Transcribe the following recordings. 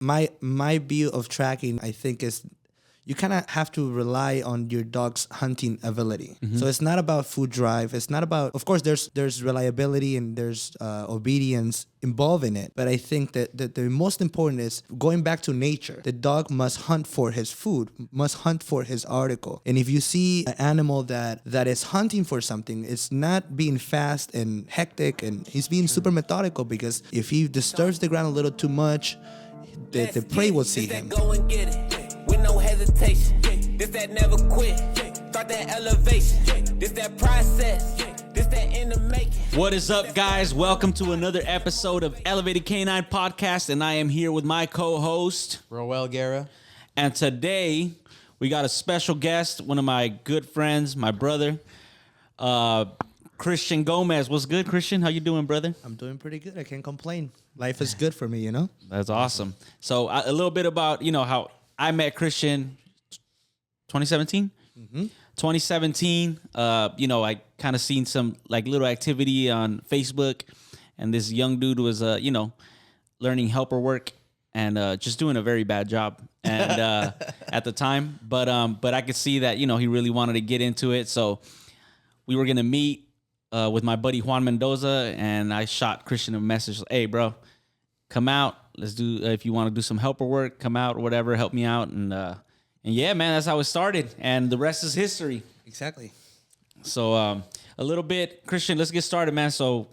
my view of tracking, I think, is you kind of have to rely on your dog's hunting ability. So it's not about food drive. It's not about, of course, there's reliability and there's obedience involved in it. But I think that the most important is going back to nature. The dog must hunt for his food, must hunt for his article. And if you see an animal that is hunting for something, it's not being fast and hectic, and he's being super methodical, because if he disturbs the ground a little too much, the prey will see him. Go and get it with no hesitation. This that never quit. Start that elevation. This that process. This that in the making. What is up, guys? Welcome to another episode of Elevated Canine Podcast, and I am here with my co-host, Roel Guerra. And today we got a special guest, one of my good friends, my brother, Christian Gomez. What's good, Christian? How you doing, brother? I'm doing pretty good. I can't complain. Life is good for me, you know? That's awesome. So a little bit about, how I met Christian 2017? 2017, I kind of seen some like little activity on Facebook, and this young dude was, learning helper work and just doing a very bad job and at the time. But I could see that, he really wanted to get into it. So we were going to meet with my buddy Juan Mendoza, and I shot Christian a message. Hey, bro, come out. Let's do, if you want to do some helper work, come out or whatever, help me out. And yeah, man, that's how it started. And the rest is history. Exactly. So a little bit, Christian, let's get started, man. So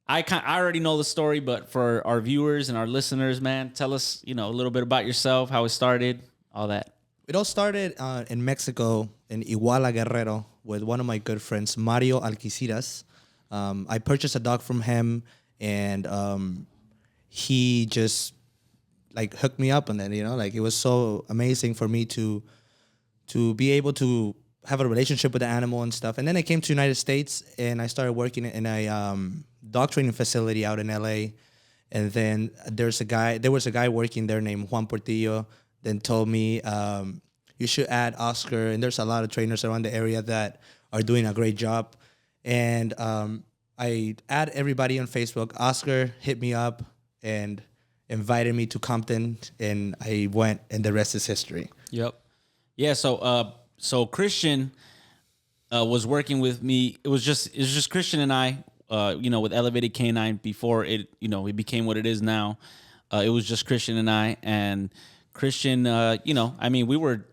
I already know the story, but for our viewers and our listeners, man, tell us, a little bit about yourself, how it started, all that. It all started in Mexico, in Iguala, Guerrero, with one of my good friends, Mario Alquiciras. I purchased a dog from him, and he just hooked me up on it. It was so amazing for me to be able to have a relationship with the animal and stuff. And then I came to United States, and I started working in a dog training facility out in LA. And then there was a guy working there named Juan Portillo. Then told me, you should add Oscar. And there's a lot of trainers around the area that are doing a great job. And I add everybody on Facebook. Oscar hit me up and invited me to Compton, and I went, and the rest is history. Yep. Yeah. So Christian was working with me. It was just Christian and I, with Elevated Canine before it, it became what it is now. It was just Christian and I, and Christian, we were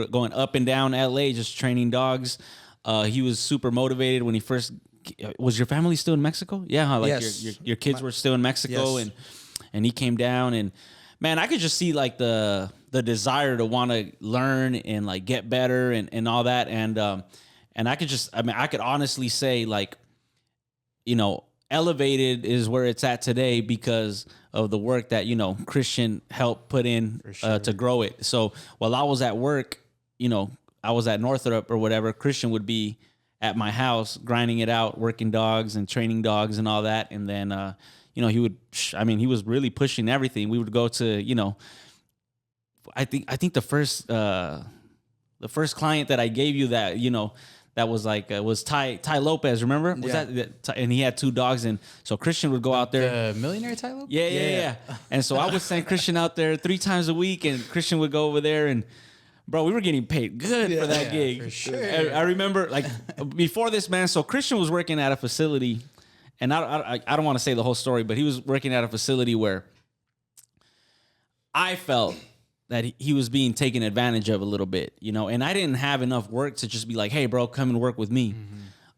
going up and down LA just training dogs. He was super motivated when he first. Was your family still in Mexico? Yeah, huh? Yes. Your kids were still in Mexico, yes. and he came down, and man, I could just see the desire to want to learn and get better and all that, and I could honestly say Elevated is where it's at today because of the work that Christian helped put in to grow it. So while I was at work, I was at Northrop or whatever, Christian would be at my house grinding it out, working dogs and training dogs and all that. And then he was really pushing everything. We would go to I think the first client that I gave you that that was was Ty Lopez, remember? Was that and he had two dogs, and so Christian would go out there. The millionaire Ty Lopez? Yeah. And so I would send Christian out there 3 times a week, and Christian would go over there, and bro, we were getting paid good for that gig. For sure. I remember before this, man. So Christian was working at a facility, and I don't want to say the whole story, but he was working at a facility where I felt that he was being taken advantage of a little bit, and I didn't have enough work to just be like, hey, bro, come and work with me.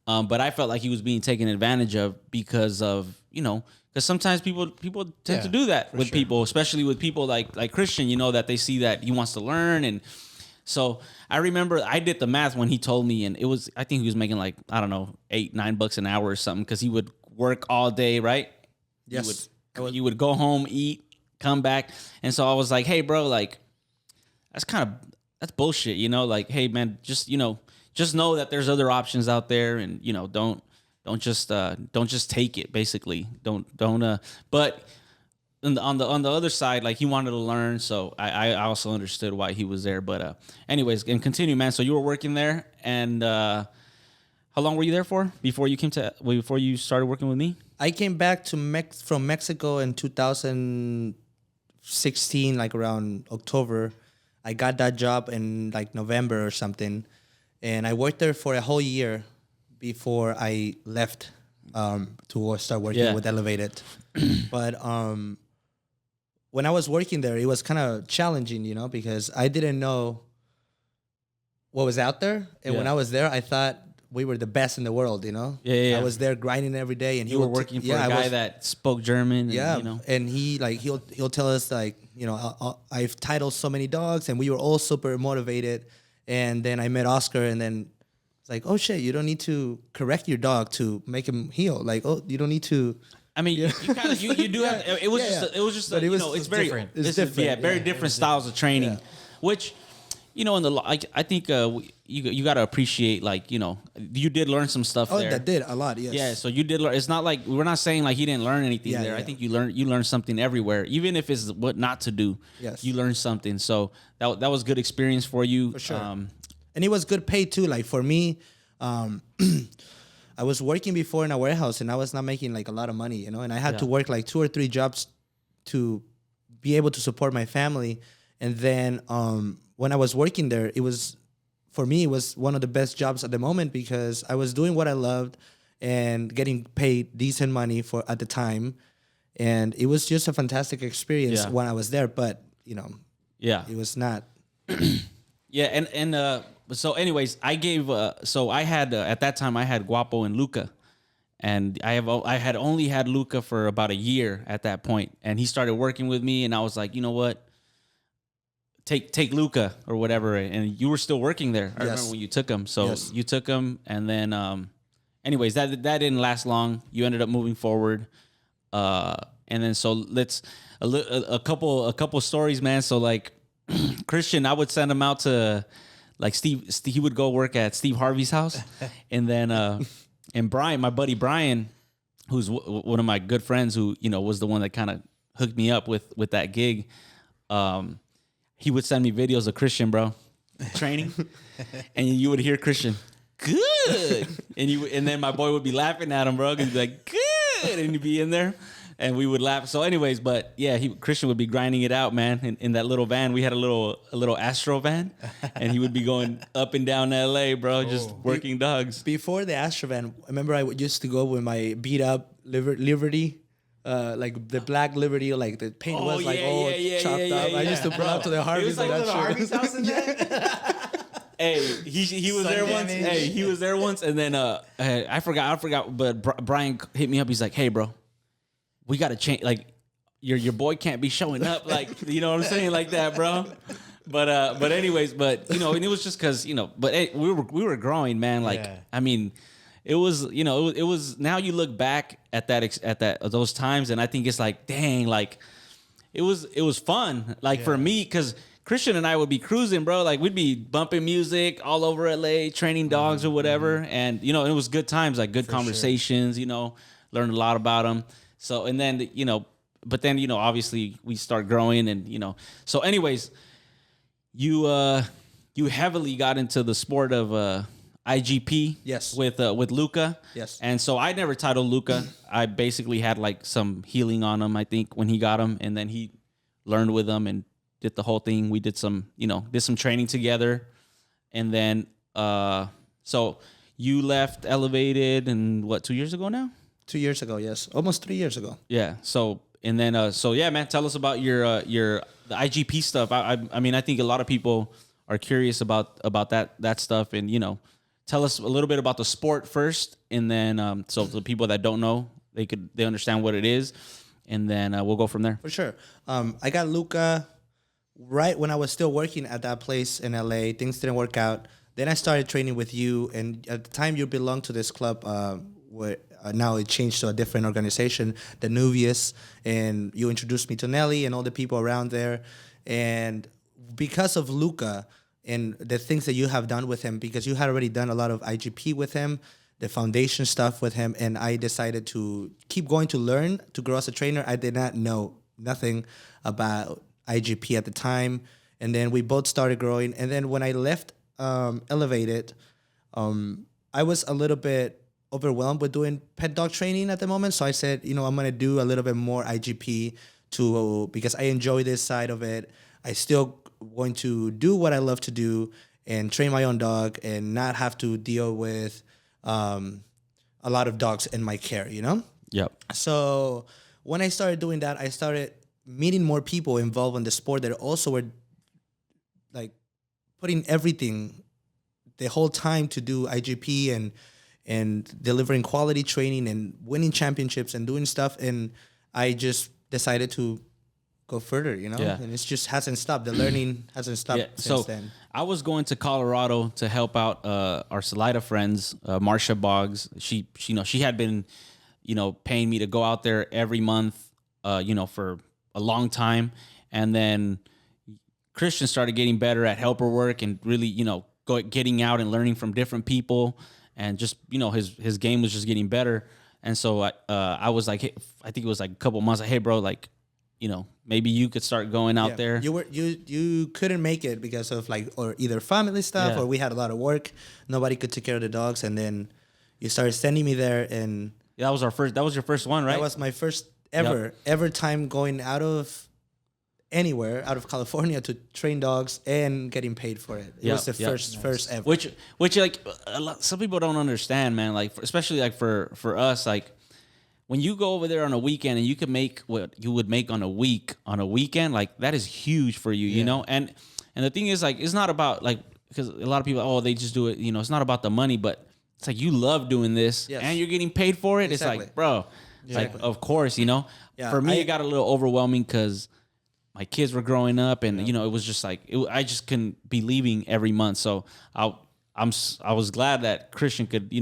Mm-hmm. But I felt like he was being taken advantage of because of, because sometimes people tend to do that with people, especially with people like Christian, that they see that he wants to learn. And so I remember I did the math when he told me, and I think he was making $8-9 an hour or something, because he would work all day, right? Yes. You would go home, eat, come back. And so I was like, hey, bro, that's bullshit, hey, man, just know that there's other options out there, and, don't just take it, basically. But on the other side, he wanted to learn. So I also understood why he was there. But anyways, and continue, man. So you were working there, and how long were you there for before you started working with me? I came back from Mexico in 2014. 16, like around October. I got that job in like November or something, and I worked there for a whole year before I left to start working with Elevated. But when I was working there, it was kind of challenging, you know, because I didn't know what was out there. And when I was there, I thought we were the best in the world, you know? Yeah. I was there grinding every day. And you were working for a guy that spoke German. And, you know. And he, like, he'll tell us, like, you know, I've titled so many dogs, and we were all super motivated. And then I met Oscar, and then it's like, oh, shit, you don't need to correct your dog to make him heal. Like, oh, you don't need to... I mean, you kind of you do have. It was just you know, it's very different. It's different. Very different styles of training, which, you know, I think you got to appreciate, like, you know, you did learn some stuff there. Oh, that did a lot, yes. Yeah, so you did learn. It's not like we're not saying like he didn't learn anything there. I think you learned something everywhere, even if it's what not to do. Yes, you learned something. So that was good experience for you. For sure. And it was good pay too. Like for me, I was working before in a warehouse, and I was not making like a lot of money, you know, and I had to work like 2 or 3 jobs to be able to support my family. And then when I was working there, for me, it was one of the best jobs at the moment because I was doing what I loved and getting paid decent money at the time. And it was just a fantastic experience when I was there. But, you know, it was not. So anyways, I gave, so I had, at that time I had Guapo and Luca, and I had only had Luca for about a year at that point, and he started working with me, and I was like, you know what, take Luca or whatever, and you were still working there. I remember when you took him. So you took him, and then, anyways, that didn't last long. You ended up moving forward, and then so let's a couple stories, man. So like Christian, I would send him out to. Like Steve, he would go work at Steve Harvey's house, and then and Brian, my buddy Brian, who's one of my good friends, who, you know, was the one that kind of hooked me up with that gig. He would send me videos of Christian, bro, training, and you would hear Christian, good, and then my boy would be laughing at him, bro, and he'd be like, good, and he'd be in there. And we would laugh. So, anyways, but yeah, Christian would be grinding it out, man. In that little van, we had a little Astro van, and he would be going up and down LA, bro, just working dogs. Before the Astro van, I remember I used to go with my beat up Liberty, like the black Liberty, like the paint was like all chopped up. I used to pull up to the Harvey's. It was like the Harvey's house in there. Hey, he was there once. Hey, he was there once, and then I forgot. But Brian hit me up. He's like, "Hey, bro, we got to change. Like, your boy can't be showing up. Like, you know what I'm saying, like that, bro." But anyways, you know, and it was just because, you know, but hey, we were growing, man. Like, I mean, it was, you know, it was. Now you look back at those times, and I think it's like, dang, like it was fun. Like for me, because Christian and I would be cruising, bro. Like we'd be bumping music all over LA, training dogs or whatever, and you know, it was good times, like good conversations. You know, learned a lot about them. So, and then, you know, but then, you know, obviously we start growing, and, you know, so anyways, you heavily got into the sport of IGP. Yes. With Luca. Yes. And so I never titled Luca. I basically had like some healing on him, I think, when he got him, and then he learned with him and did the whole thing. We did some training together. And then, so you left Elevated, and what, 2 years ago now? 2 years ago, yes. Almost 3 years ago. Yeah. So, and then, so yeah, man, tell us about your the IGP stuff. I mean, I think a lot of people are curious about that stuff, and, you know, tell us a little bit about the sport first, and then, so the people that don't know, they understand what it is, and then we'll go from there. For sure. I got Luca right when I was still working at that place in LA. Things didn't work out. Then I started training with you, and at the time you belonged to this club where now it changed to a different organization, the Nuvius, and you introduced me to Nelly and all the people around there. And because of Luca and the things that you have done with him, because you had already done a lot of IGP with him, the foundation stuff with him, and I decided to keep going to learn, to grow as a trainer. I did not know nothing about IGP at the time. And then we both started growing. And then when I left Elevated, I was a little bit overwhelmed with doing pet dog training at the moment. So I said, you know, I'm going to do a little bit more IGP because I enjoy this side of it. I still going to do what I love to do and train my own dog and not have to deal with a lot of dogs in my care, you know? Yep. So when I started doing that, I started meeting more people involved in the sport that also were like putting everything the whole time to do IGP and delivering quality training and winning championships and doing stuff. And I just decided to go further, you know? Yeah. And it just hasn't stopped. The learning hasn't stopped since then. I was going to Colorado to help out our Salida friends, Marcia Boggs. She had been, paying me to go out there every month, for a long time. And then Christian started getting better at helper work and really, getting out and learning from different people. And just, his game was just getting better. And so I was like, hey, I think it was like a couple months, like, hey, bro, like, maybe you could start going out there. You couldn't make it because of or either family stuff or we had a lot of work. Nobody could take care of the dogs, and then you started sending me there, and that was your first one, right? That was my first ever time going out of anywhere, out of California, to train dogs and getting paid for it. It was the first ever. Which like some people don't understand, man. Like especially like for us, like. When you go over there on a weekend and you can make what you would make on a weekend, like that is huge for you, you know? And the thing is, like, it's not about like, because a lot of people, they just do it, it's not about the money, but it's like you love doing this and you're getting paid for it. Exactly. It's like, bro, like, of course, Yeah. For me, it got a little overwhelming because my kids were growing up and, it was just like, I just couldn't be leaving every month. So I was glad that Christian could,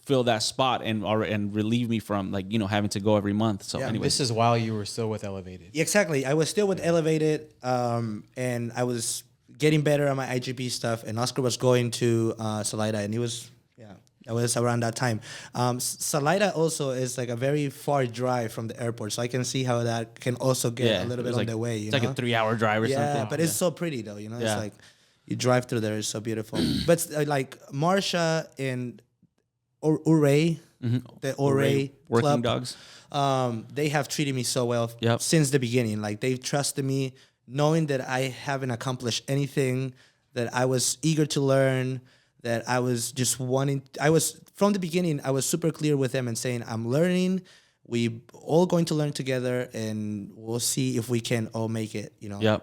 fill that spot and relieve me from having to go every month. So anyway, this is while you were still with Elevated. Exactly. I was still with Elevated, and I was getting better at my IGP stuff, and Oscar was going to Salida, and it was around that time. Salida also is like a very far drive from the airport, so I can see how that can also get a little bit on the way. It's like a 3-hour drive or something. Yeah, but it's so pretty though. It's like you drive through there, it's so beautiful. But like Marcia and Ojai, the Ojai working club, dogs. They have treated me so well since the beginning. Like they've trusted me, knowing that I haven't accomplished anything, that I was eager to learn, that I was just from the beginning, I was super clear with them and saying, I'm learning. We all going to learn together, and we'll see if we can all make it,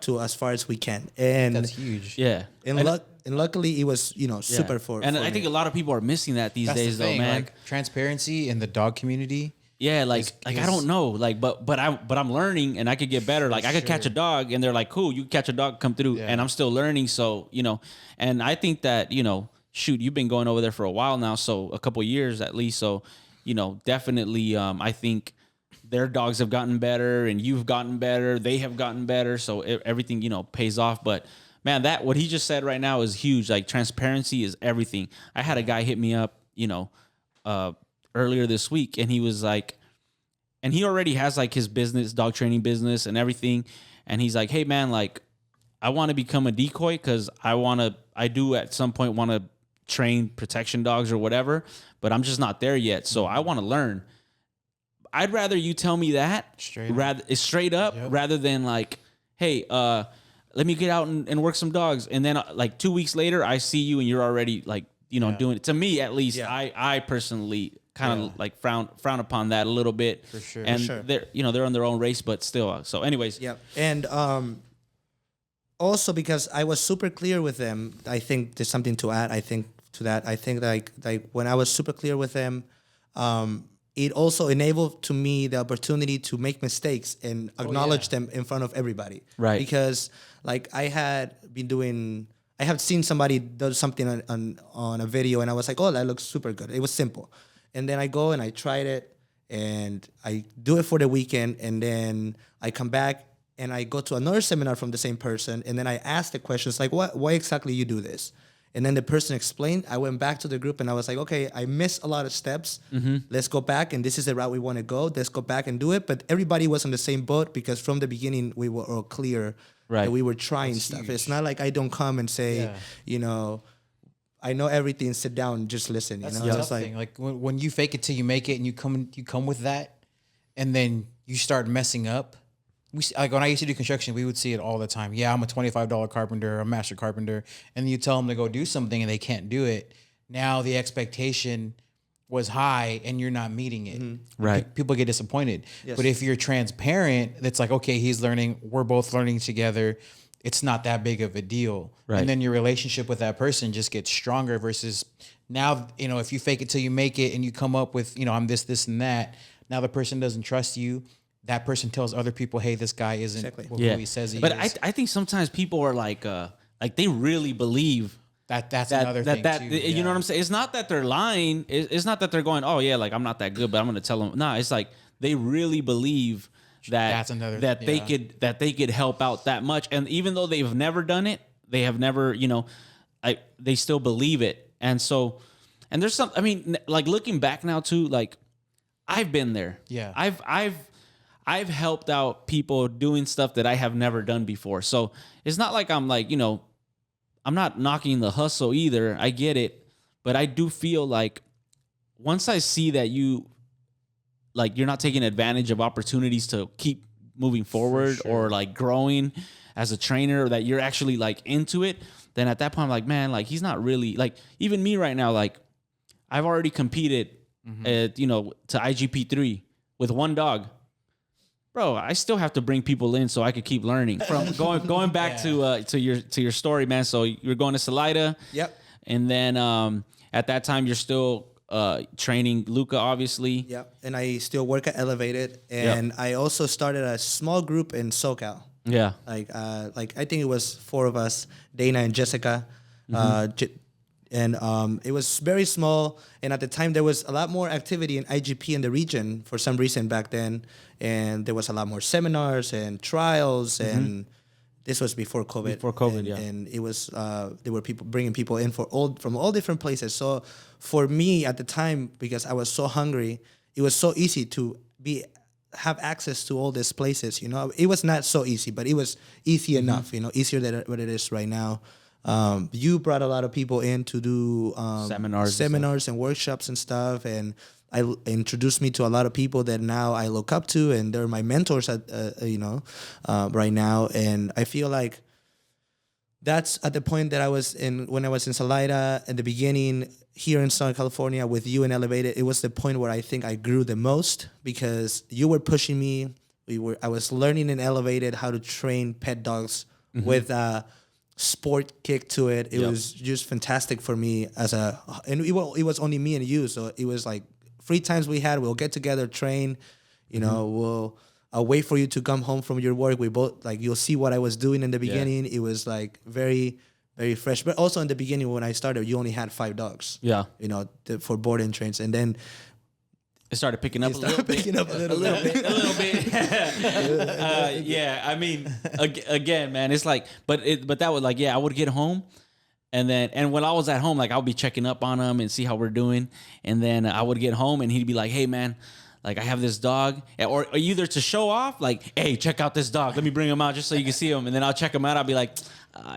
to as far as we can. And that's huge. Yeah. And luckily, it was, super for And for I think me. a lot of people are missing that these days, though, man. Like transparency in the dog community. Yeah, like I don't know, like, but I'm learning, and I could get better. Like I could catch a dog, and they're like, cool, you catch a dog, come through, and I'm still learning. So and I think that shoot, you've been going over there for a while now, so a couple years at least. So definitely, I think their dogs have gotten better, and you've gotten better. They have gotten better, so everything pays off. But man, what he just said right now is huge. Like transparency is everything. I had a guy hit me up, earlier this week, and he was like, and he already has like his business, dog training business and everything. And he's like, hey man, like I want to become a decoy because I do at some point want to train protection dogs or whatever, but I'm just not there yet. So I want to learn. I'd rather you tell me that straight up rather than like, hey, let me get out and work some dogs. And then like 2 weeks later, I see you and you're already like, doing it. To me, at least, I personally kind of like frown upon that a little bit. For sure. And they're on their own race, but still. So anyways. Yeah. And also because I was super clear with them, I think there's something to add. I think like when I was super clear with them, it also enabled to me the opportunity to make mistakes and acknowledge them in front of everybody. Right. Because like I have seen somebody do something on a video, and I was like, oh, that looks super good. It was simple. And then I go and I tried it, and I do it for the weekend, and then I come back and I go to another seminar from the same person, and then I ask the questions like, why exactly you do this? And then the person explained. I went back to the group and I was like, okay, I missed a lot of steps. Mm-hmm. Let's go back, and this is the route we want to go. Let's go back and do it. But everybody was on the same boat because from the beginning we were all clear that we were trying stuff. Huge. It's not like I don't come and say, I know everything. Sit down, just listen. That's the tough thing. Like when you fake it till you make it, and you come with that, and then you start messing up. we see, like when I used to do construction, we would see it all the time. Yeah, I'm a $25 carpenter, a master carpenter, and you tell them to go do something and they can't do it. Now the expectation was high and you're not meeting it. Right. People get disappointed. Yes. But if you're transparent, it's like, okay, he's learning, we're both learning together. It's not that big of a deal. Right. And then your relationship with that person just gets stronger versus now, if you fake it till you make it and you come up with, I'm this, and that. Now the person doesn't trust you. That person tells other people, hey, this guy isn't who he says he but is. I think sometimes people are like they really believe That's another thing too. You know what I'm saying? It's not that they're lying. It's not that they're going, oh yeah, like I'm not that good, but I'm going to tell them. No, it's like they really believe that they could help out that much. And even though they've never done it, they have never, they still believe it. And so, and there's some. I mean, like looking back now too, like I've been there. Yeah, I've helped out people doing stuff that I have never done before. So it's not like I'm like, I'm not knocking the hustle either. I get it. But I do feel like once I see that you're not taking advantage of opportunities to keep moving forward or like growing as a trainer, or that you're actually like into it, then at that point I'm like, man, like he's not really like, even me right now, like I've already competed to IGP3 with one dog. Bro, I still have to bring people in so I could keep learning. From going back to your story, man. So you're going to Salida. Yep. And then at that time you're still training Luca, obviously. Yep. And I still work at Elevated, and I also started a small group in Socal. Yeah. Like I think it was 4 of us, Dana and Jessica. And it was very small. And at the time, there was a lot more activity in IGP in the region for some reason back then. And there was a lot more seminars and trials. And this was before COVID. Before COVID, and, yeah. And it was there were people bringing people in from all different places. So for me at the time, because I was so hungry, it was so easy to have access to all these places. It was not so easy, but it was easy enough. Easier than what it is right now. You brought a lot of people in to do seminars and workshops and stuff, and I introduced me to a lot of people that now I look up to, and they're my mentors right now. And I feel like that's at the point that I was in when I was in Salida at the beginning here in Southern California with you and Elevated. It was the point where I think I grew the most because you were pushing me. I was learning in Elevated how to train pet dogs with sport kick to it. It was just fantastic for me and it was only me and you. So it was like free times we had, we'll get together, train, I'll wait for you to come home from your work. We both you'll see what I was doing in the beginning. It was like very, very fresh. But also in the beginning when I started, you only had 5 dogs. Yeah. For board and trains. And then it started picking up a little bit. Yeah, I mean, again, man, it's like, but that was like, I would get home, and when I was at home, like I would be checking up on him and see how we're doing, and then I would get home and he'd be like, hey, man, like I have this dog, or either to show off, like, hey, check out this dog, let me bring him out just so you can see him, and then I'll check him out. I'll be like,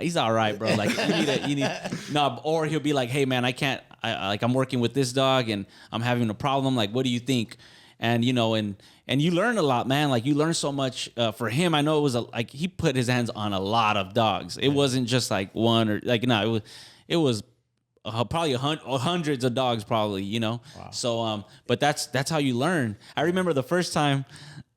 he's all right, bro. Like you need no, or he'll be like, hey, man, I'm working with this dog and I'm having a problem. Like, what do you think? And and you learn a lot, man. Like you learn so much. For him, I know it was he put his hands on a lot of dogs. It wasn't just like one or it was probably hundreds of dogs, probably. Wow. So, but that's how you learn. I remember the first time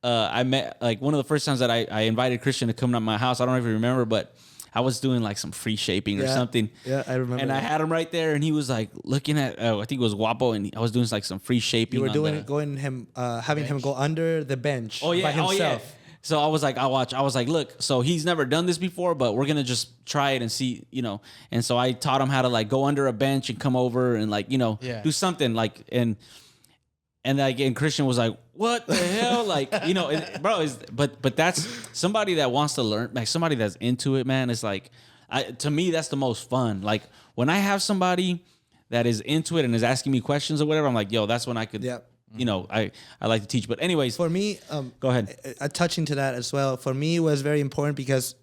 I met, like one of the first times that I invited Christian to come to my house. I don't even remember, but I was doing like some free shaping or something. Yeah, I remember. And I had him right there, and he was like looking at, I think it was Guapo, and I was doing like some free shaping. You were having him go under the bench by himself. Oh, yeah. So I was like, I was like, look, so he's never done this before, but we're gonna just try it and see, And so I taught him how to like go under a bench and come over and like, do something like and again, Christian was like, "What the hell?" Like, bro. But that's somebody that wants to learn, like somebody that's into it, man. It's like, to me, that's the most fun. Like when I have somebody that is into it and is asking me questions or whatever, I'm like, "Yo, that's when I could." I like to teach. But anyways, for me, go ahead. Touching to that as well. For me, it was very important because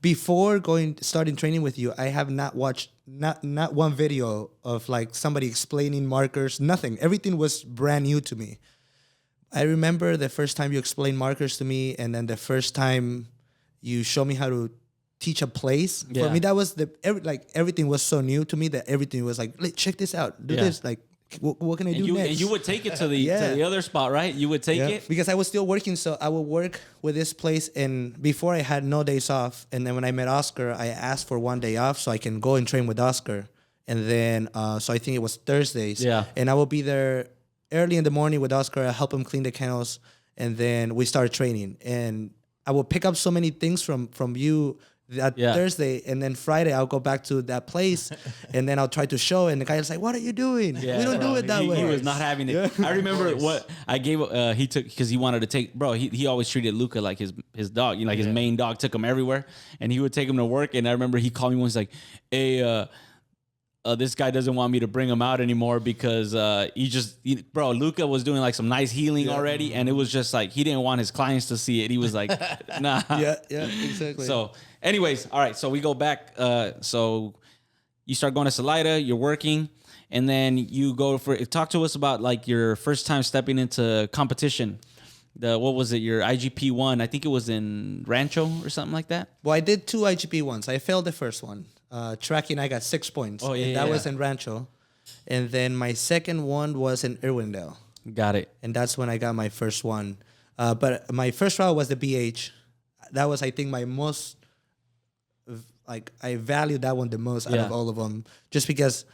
before starting training with you, I have not watched not one video of like somebody explaining markers, nothing. Everything was brand new to me. I remember the first time you explained markers to me, and then the first time you showed me how to teach a place. Yeah. For me, that was everything was so new to me that everything was like, check this out, do this. Like, what can I do next? And you would take it to the other spot, right? You would take it because I was still working, so I would work with this place. And before I had no days off, and then when I met Oscar, I asked for 1 day off so I can go and train with Oscar. And then so I think it was Thursdays. Yeah. And I will be there early in the morning with Oscar. I help him clean the kennels, and then we started training. And I will pick up so many things from you that Thursday, and then Friday I'll go back to that place, and then I'll try to show, and the guy is like, "What are you doing? Yeah, we don't do it that way." He was not having it. I remember what I gave. He took because he wanted to take. Bro, he always treated Luca like his dog. You know, like his main dog. Took him everywhere, and he would take him to work. And I remember he called me once like, "Hey, this guy doesn't want me to bring him out anymore because bro, Luca was doing like some nice healing already, and it was just like he didn't want his clients to see it. He was like, nah." Yeah, exactly. So, anyways, all right. So we go back. So you start going to Salida. You're working, and then you go for. Talk to us about like your first time stepping into competition. What was it? Your IGP one? I think it was in Rancho or something like that. Well, I did 2 IGP ones. I failed the first one. Tracking, I got 6 points. Oh, yeah, and that was in Rancho. And then my second one was in Irwindale. Got it. And that's when I got my first one. But my first route was the BH. That was, I think, my most, like, I valued that one the most out of all of them. Just because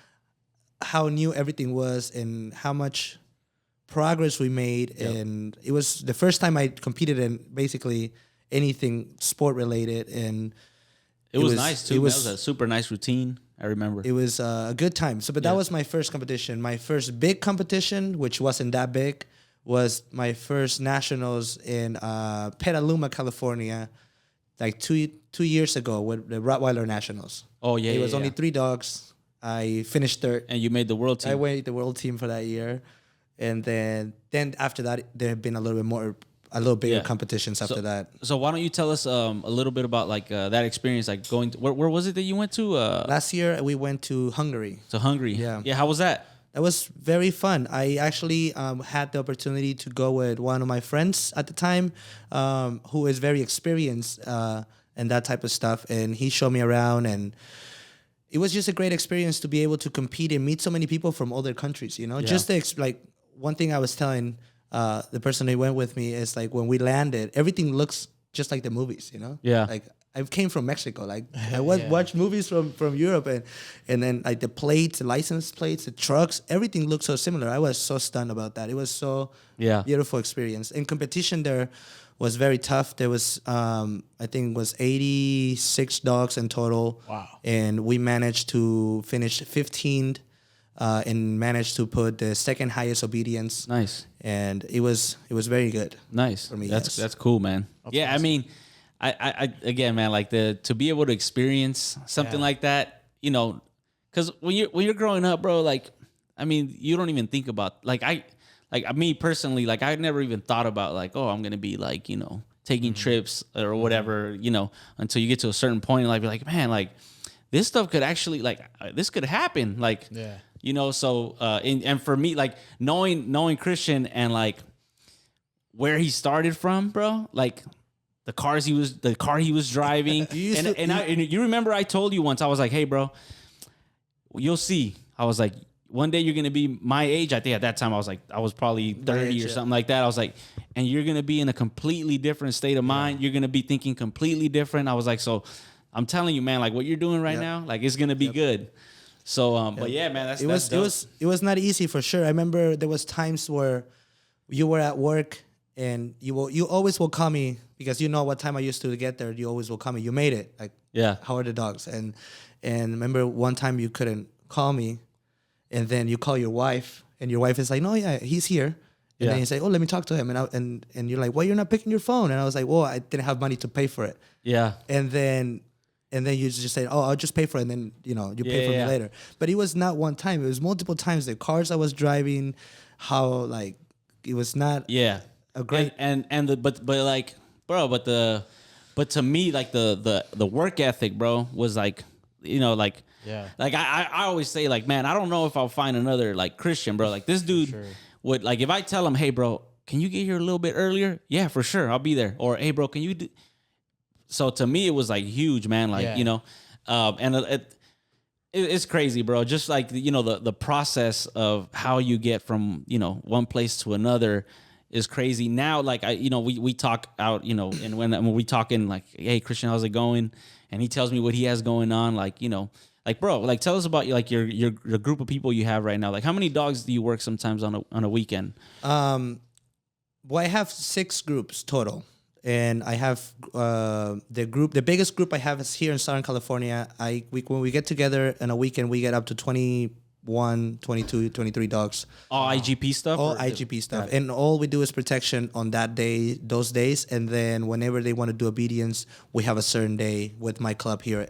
how new everything was and how much progress we made. Yep. And it was the first time I competed in basically anything sport related. And it was nice too. It was a super nice routine. I remember. It was a good time. So, but that was my first competition. My first big competition, which wasn't that big, was my first nationals in Petaluma, California, like two years ago with the Rottweiler Nationals. Oh yeah, it was only 3 dogs. I finished third, and you made the world team. I made the world team for that year, and then after that, there have been a little bigger competitions after that. So why don't you tell us a little bit about like that experience, like going to, where was it that you went to? Last year we went to Hungary. To Hungary, yeah. How was that? That was very fun. I actually had the opportunity to go with one of my friends at the time, who is very experienced in that type of stuff, and he showed me around, and it was just a great experience to be able to compete and meet so many people from other countries. You know, just like one thing I was telling the person who went with me is like when we landed, everything looks just like the movies, you know? Yeah. Like I came from Mexico. Like I watched movies from Europe, and then like the plates, the license plates, the trucks, everything looked so similar. I was so stunned about that. It was so beautiful experience. In competition there was very tough. There was I think it was 86 dogs in total. Wow. And we managed to finish 15th. And managed to put the second highest obedience. Nice. And it was very good. Nice for me. That's cool, man. That's awesome. I mean, I again, man, like to be able to experience something like that, you know, because when you're growing up, bro, like, I mean, you don't even think about me personally, like I never even thought about like, oh, I'm gonna be like, you know, taking trips or whatever, you know, until you get to a certain point, and like be like, man, like this stuff could actually like this could happen, like. Yeah. You know, so and for me, like knowing Christian and like where he started from, bro, like the car he was driving, and you remember I told you once, I was like, hey, bro, you'll see. I was like, one day you're gonna be my age. I think at that time I was probably 30 or something like that. I was like, and you're gonna be in a completely different state of mind. You're gonna be thinking completely different. I was like, so I'm telling you, man, like what you're doing right now, like it's gonna be good. So, but yeah, man, it was not easy for sure. I remember there was times where you were at work and you always will call me because you know what time I used to get there. You always will call me. You made it. Like, how are the dogs? And remember one time you couldn't call me, and then you call your wife, and your wife is like, no, he's here. And then you say, oh, let me talk to him. And you're like, well, you're not picking your phone. And I was like, well, I didn't have money to pay for it. Yeah. And then you just say, oh, I'll just pay for it. And then, you know, you pay for me later. But it was not one time. It was multiple times. The cars I was driving, how, like, it was not a great... But to me, like, the work ethic, bro, was, like, you know, like... Yeah. Like, I always say, like, man, I don't know if I'll find another, like, Christian, bro. Like, this dude would, like, if I tell him, hey, bro, can you get here a little bit earlier? Yeah, for sure, I'll be there. Or hey, bro, can you do? So to me, it was like huge, man. Like and it's crazy, bro. Just like the process of how you get from one place to another is crazy. Now, like we talk out, and when we talking like, hey, Christian, how's it going? And he tells me what he has going on, like like bro, like tell us about like your group of people you have right now. Like how many dogs do you work sometimes on a weekend? Well, I have 6 groups total. And I have the biggest group I have is here in Southern California. When we get together in a weekend, we get up to 21, 22, 23 dogs. All IGP stuff? All IGP stuff. And all we do is protection on that day, those days. And then whenever they want to do obedience, we have a certain day with my club here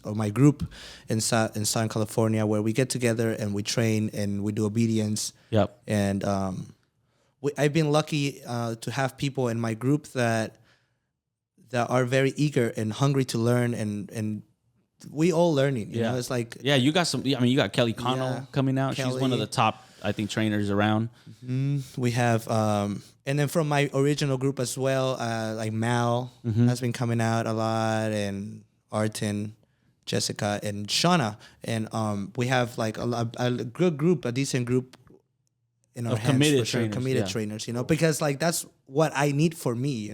or my group in Southern California where we get together and we train and we do obedience. Yep. And I've been lucky to have people in my group that are very eager and hungry to learn, and we all learning. You know, it's like you got some. I mean, you got Kelly Connell coming out. Kelly. She's one of the top, I think, trainers around. Mm-hmm. We have, and then from my original group as well, like Mal has been coming out a lot, and Artin, Jessica, and Shauna, and we have like a good group, a decent group. In our hands, committed for sure. trainers, Committed trainers, because like that's what I need for me,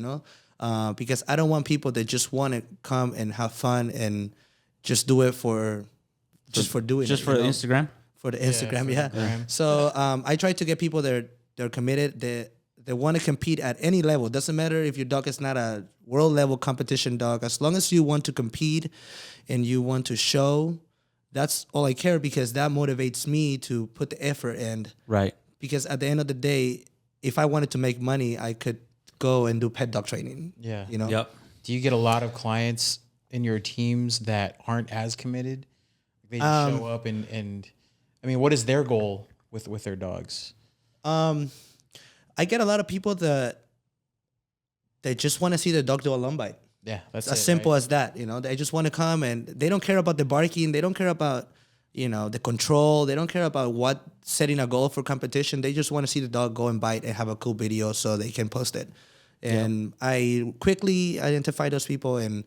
because I don't want people that just want to come and have fun and just do it for doing it. Just for the Instagram? For the Instagram, yeah. So I try to get people that they're committed, they want to compete at any level. Doesn't matter if your dog is not a world level competition dog. As long as you want to compete and you want to show, that's all I care, because that motivates me to put the effort in. Right. Because at the end of the day, if I wanted to make money, I could go and do pet dog training. Yeah. Yep. Do you get a lot of clients in your teams that aren't as committed? They just show up and I mean, what is their goal with their dogs? I get a lot of people that they just want to see their dog do a lung bite. Yeah, that's as simple as that. They just want to come and they don't care about the barking. They don't care about the control. They don't care about setting a goal for competition. They just want to see the dog go and bite and have a cool video so they can post it. And I quickly identify those people, and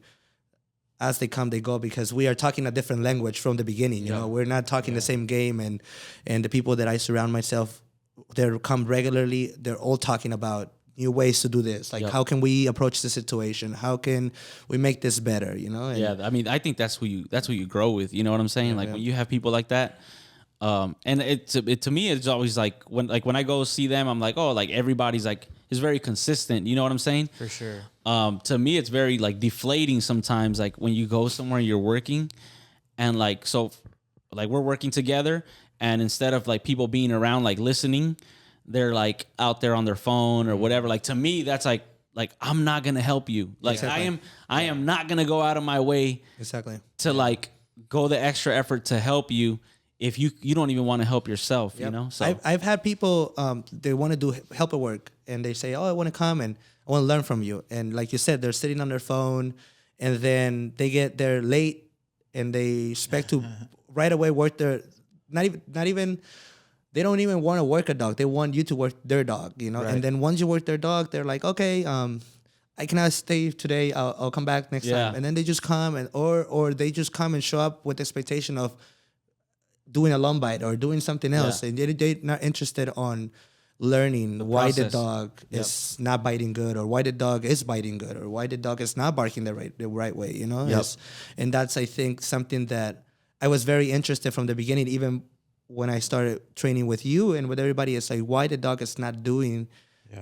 as they come, they go, because we are talking a different language from the beginning. You know, we're not talking the same game, and the people that I surround myself, they come regularly. They're all talking about new ways to do this. Like, how can we approach the situation? How can we make this better? And I mean, I think that's who you grow with. You know what I'm saying? Like when you have people like that, and it to me, it's always like when I go see them, I'm like, oh, like everybody's like is very consistent. You know what I'm saying? For sure. To me, it's very like deflating sometimes. Like when you go somewhere, you're working, and like we're working together, and instead of like people being around like listening, they're like out there on their phone or whatever. Like to me, that's like I'm not gonna help you. Like exactly. I am not gonna go out of my way to like go the extra effort to help you if you don't even want to help yourself. So I've had people they want to do helper work, and they say, oh, I want to come and I want to learn from you. And like you said, they're sitting on their phone, and then they get there late, and they expect to right away work their not even. They don't even want to work a dog. They want you to work their dog, Right. And then once you work their dog, they're like, okay, I cannot stay today. I'll come back next time. And then they just come or they just come and show up with the expectation of doing a lung bite or doing something else, and they're not interested on learning why the dog is not biting good, or why the dog is biting good, or why the dog is not barking the right way. And that's, I think, something that I was very interested from the beginning, even when I started training with you and with everybody. It's like, why the dog is not doing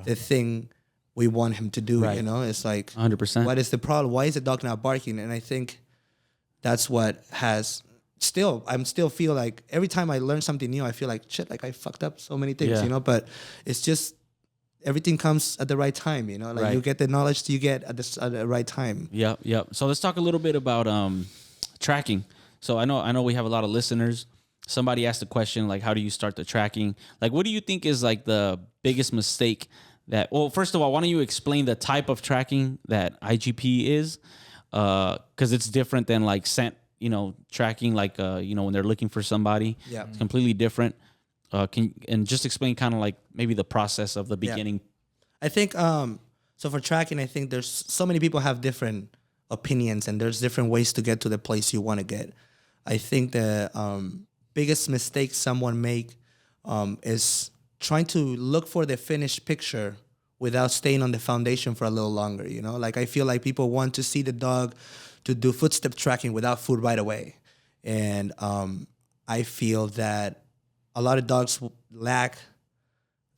the thing we want him to do. It's like 100%. What is the problem? Why is the dog not barking? And I think that's what has I'm still feel like every time I learn something new, I feel like shit, like I fucked up so many things, but it's just everything comes at the right time, like you get the knowledge you get at the right time. Yep. So let's talk a little bit about tracking. So I know we have a lot of listeners. Somebody asked the question, like, how do you start the tracking? Like, what do you think is like the biggest mistake well, first of all, why don't you explain the type of tracking that IGP is? Because it's different than like scent, tracking, like, when they're looking for somebody. Yeah. It's completely different. And just explain kind of like maybe the process of the beginning I think so for tracking, I think there's so many people have different opinions and there's different ways to get to the place you want to get. I think the biggest mistake someone make is trying to look for the finished picture without staying on the foundation for a little longer. You know, like I feel like people want to see the dog to do footstep tracking without food right away, and I feel that a lot of dogs lack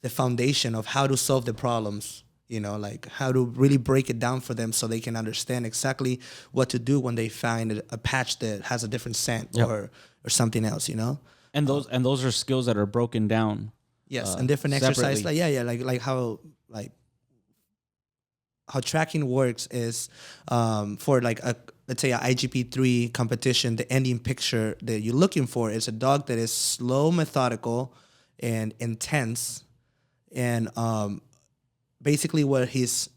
the foundation of how to solve the problems, you know, like how to really break it down for them so they can understand exactly what to do when they find a patch that has a different scent or something else, you know? And those are skills that are broken down. Yes, and different exercises. Like how tracking works is for like let's say a IGP3 competition, the ending picture that you're looking for is a dog that is slow, methodical, and intense. And basically what his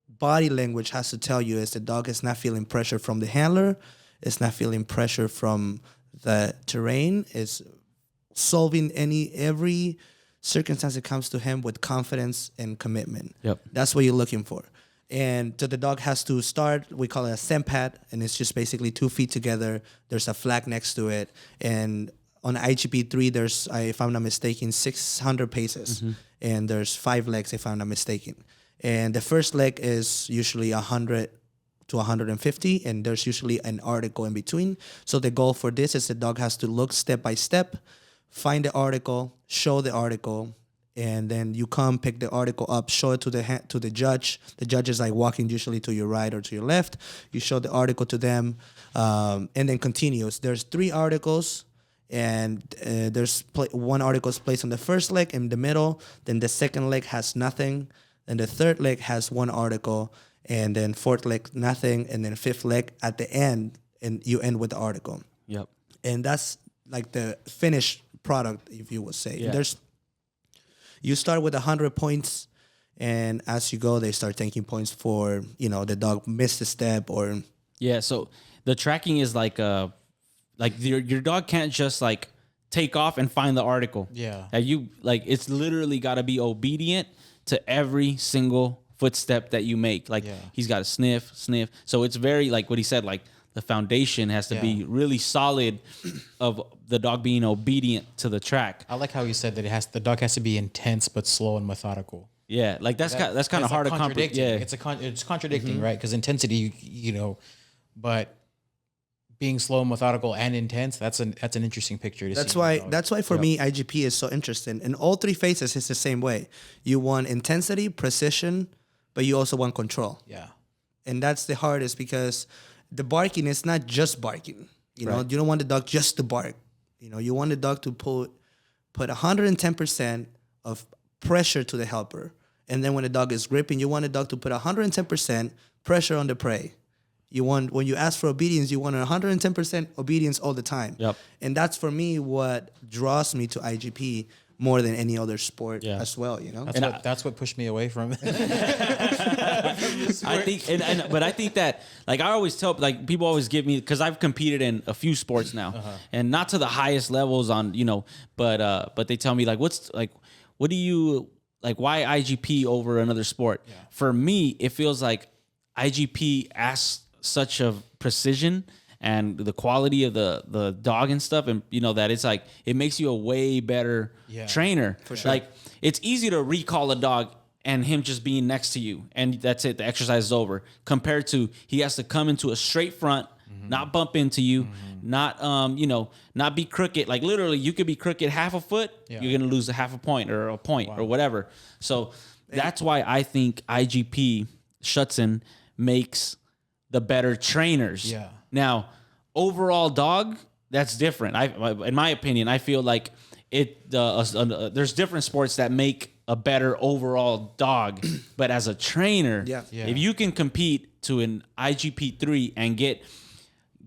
body language has to tell you is the dog is not feeling pressure from the handler, it's not feeling pressure from the terrain, is solving every circumstance that comes to him with confidence and commitment. Yep. That's what you're looking for. And so the dog has to start, we call it a scent pad, and it's just basically 2 feet together. There's a flag next to it. And on IGP3, there's, if I'm not mistaken, 600 paces. And there's 5 legs, if I'm not mistaken. And the first leg is usually 100 to 150, and there's usually an article in between. So the goal for this is the dog has to look step by step, find the article, show the article, and then you come pick the article up, show it to the judge. The judge is like walking usually to your right or to your left. You show the article to them, and then continues. There's 3 articles, and there's one article is placed on the first leg in the middle. Then the second leg has nothing. Then the third leg has 1 article, and then fourth leg nothing, and then fifth leg at the end, and you end with the article. Yep. And that's like the finished product, if you would say. Yeah. You start with 100 points, and as you go, they start taking points for, you know, the dog missed a step or... Yeah, so the tracking is like your dog can't just like take off and find the article. Yeah. It's literally got to be obedient to every single footstep that you make. Like he's got to sniff. So it's very like what he said, like the foundation has to be really solid of the dog being obedient to the track. I like how he said that the dog has to be intense but slow and methodical. Yeah, like that's kind of hard to contradict. Yeah, it's contradicting, right? Because intensity, you know, but being slow, methodical, and intense, that's an interesting picture to see. That's why for me, IGP is so interesting. In all 3 phases, it's the same way. You want intensity, precision, but you also want control. Yeah. And that's the hardest because the barking is not just barking. You know, you don't want the dog just to bark. You know, you want the dog to put 110% of pressure to the helper. And then when the dog is gripping, you want the dog to put 110% pressure on the prey. When you ask for obedience, you want 110% obedience all the time. Yep. And that's for me what draws me to IGP more than any other sport as well, you know? That's what pushed me away from it. I think, but I think that, like, I always tell, like, people always give me, because I've competed in a few sports now, and not to the highest levels on, you know, but they tell me, like, what do you, like, why IGP over another sport? Yeah. For me, it feels like IGP asks such a precision and the quality of the dog and stuff, and you know that it's like it makes you a way better trainer. For sure. Like it's easy to recall a dog and him just being next to you, and that's it. The exercise is over. Compared to he has to come into a straight front, not bump into you, not not be crooked. Like literally, you could be crooked half a foot, you're gonna lose a half a point or a point or whatever. So that's why I think IGP Schutzen makes the better trainers. Yeah. Now, overall dog, that's different. In my opinion, I feel like there's different sports that make a better overall dog, but as a trainer, if you can compete to an IGP3 and get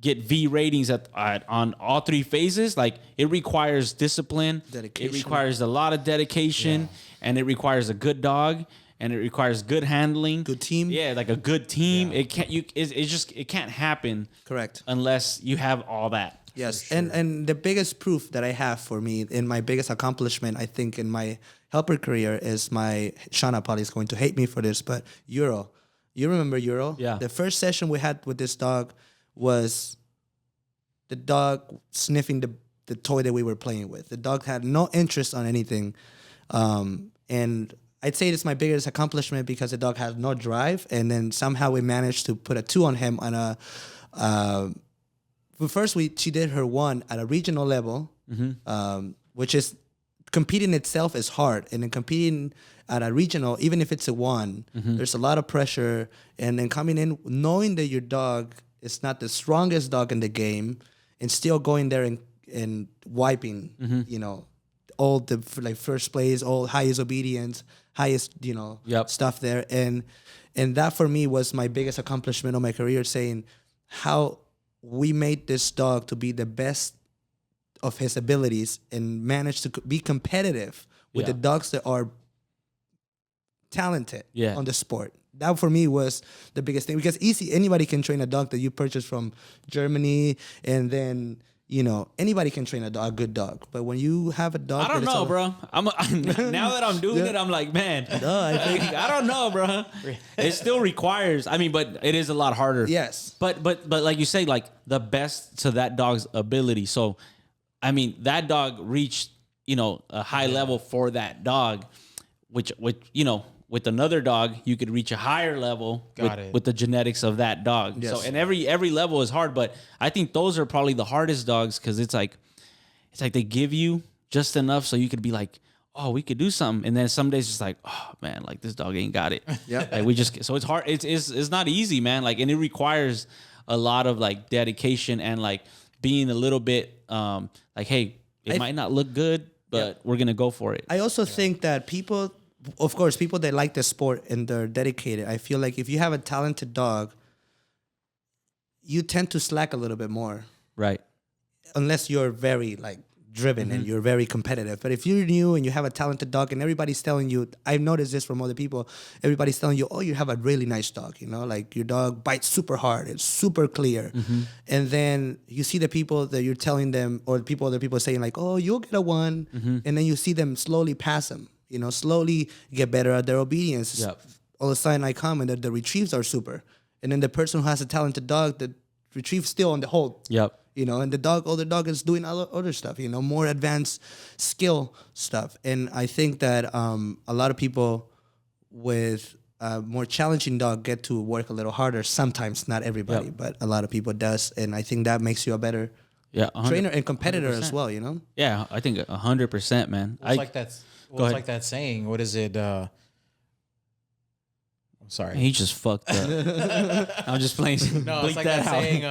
V ratings on all 3 phases, like it requires discipline, dedication. It requires a lot of dedication, and it requires a good dog. And it requires good handling, good team. Yeah, like a good team. Yeah. It can't happen. Correct. Unless you have all that. Yes, and the biggest proof that I have for me, in my biggest accomplishment, I think, in my helper career is my, Shauna probably is going to hate me for this, but Euro. You remember Euro? Yeah. The first session we had with this dog was the dog sniffing the toy that we were playing with. The dog had no interest on anything. And I'd say it's my biggest accomplishment because the dog had no drive. And then somehow we managed to put a 2 on him on a... But first, she did her 1 at a regional level, which is competing itself is hard. And then competing at a regional, even if it's a 1, there's a lot of pressure. And then coming in, knowing that your dog is not the strongest dog in the game, and still going there and wiping, all the first place, all highest obedience, highest, stuff there. And that for me was my biggest accomplishment of my career, saying how we made this dog to be the best of his abilities and managed to be competitive with the dogs that are talented on the sport. That for me was the biggest thing, because anybody can train a dog that you purchase from Germany, and then anybody can train a good dog. But when you have a dog, I don't know, bro. Now that I'm doing it, I'm like, man, I don't know, bro. It still requires. I mean, but it is a lot harder. Yes. But like you say, like the best to that dog's ability. So, I mean, that dog reached a high level for that dog, which with another dog, you could reach a higher level with the genetics of that dog. Yes. So, and every level is hard, but I think those are probably the hardest dogs, because it's like they give you just enough so you could be like, oh, we could do something, and then some days it's like, oh man, like this dog ain't got it. Yeah, like so it's hard. It's not easy, man. Like, and it requires a lot of like dedication and like being a little bit like, hey, it might not look good, but we're gonna go for it. I also think that people that like the sport and they're dedicated, I feel like if you have a talented dog, you tend to slack a little bit more. Right. Unless you're very like driven and you're very competitive. But if you're new and you have a talented dog and everybody's telling you, I've noticed this from other people, everybody's telling you, oh, you have a really nice dog, like your dog bites super hard, it's super clear. And then you see the people that you're telling them, or other people saying like, oh, you'll get a 1. And then you see them slowly pass them. Slowly get better at their obedience. Yep. All of a sudden I come and the retrieves are super. And then the person who has a talented dog, the retrieve's still on the hold. Yep. And the other dog is doing other stuff, more advanced skill stuff. And I think that a lot of people with a more challenging dog get to work a little harder. Sometimes, not everybody, but a lot of people does. And I think that makes you a better trainer and competitor 100%. As well, Yeah, I think 100%, man. It's like that saying. What is it? I'm sorry. He just fucked up. I'm just playing. No, it's like that saying.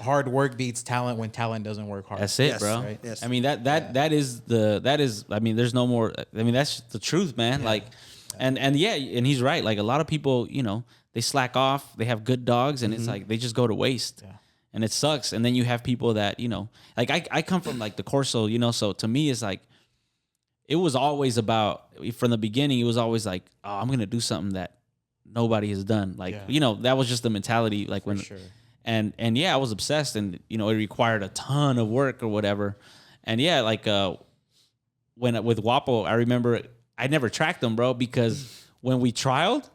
Hard work beats talent when talent doesn't work hard. That's it, bro. Right? Yes. I mean that is. I mean, there's no more. I mean, that's the truth, man. Yeah. Like, and he's right. Like a lot of people, they slack off. They have good dogs, and it's like they just go to waste. Yeah. And it sucks. And then you have people that like I come from like the Corso, so to me it's like. It was always about, from the beginning, it was always like, oh, I'm going to do something that nobody has done. Like, that was just the mentality. Like when, and I was obsessed, and, it required a ton of work or whatever. And like, when with Wapo, I remember I never tracked them, bro, because when we trialed,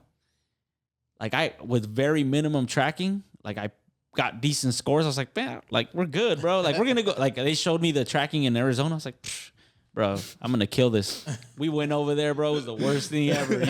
like with very minimum tracking, like I got decent scores. I was like, man, like we're good, bro. Like we're going to go, like they showed me the tracking in Arizona. I was like, psh, bro, I'm going to kill this. We went over there, bro. It was the worst thing ever,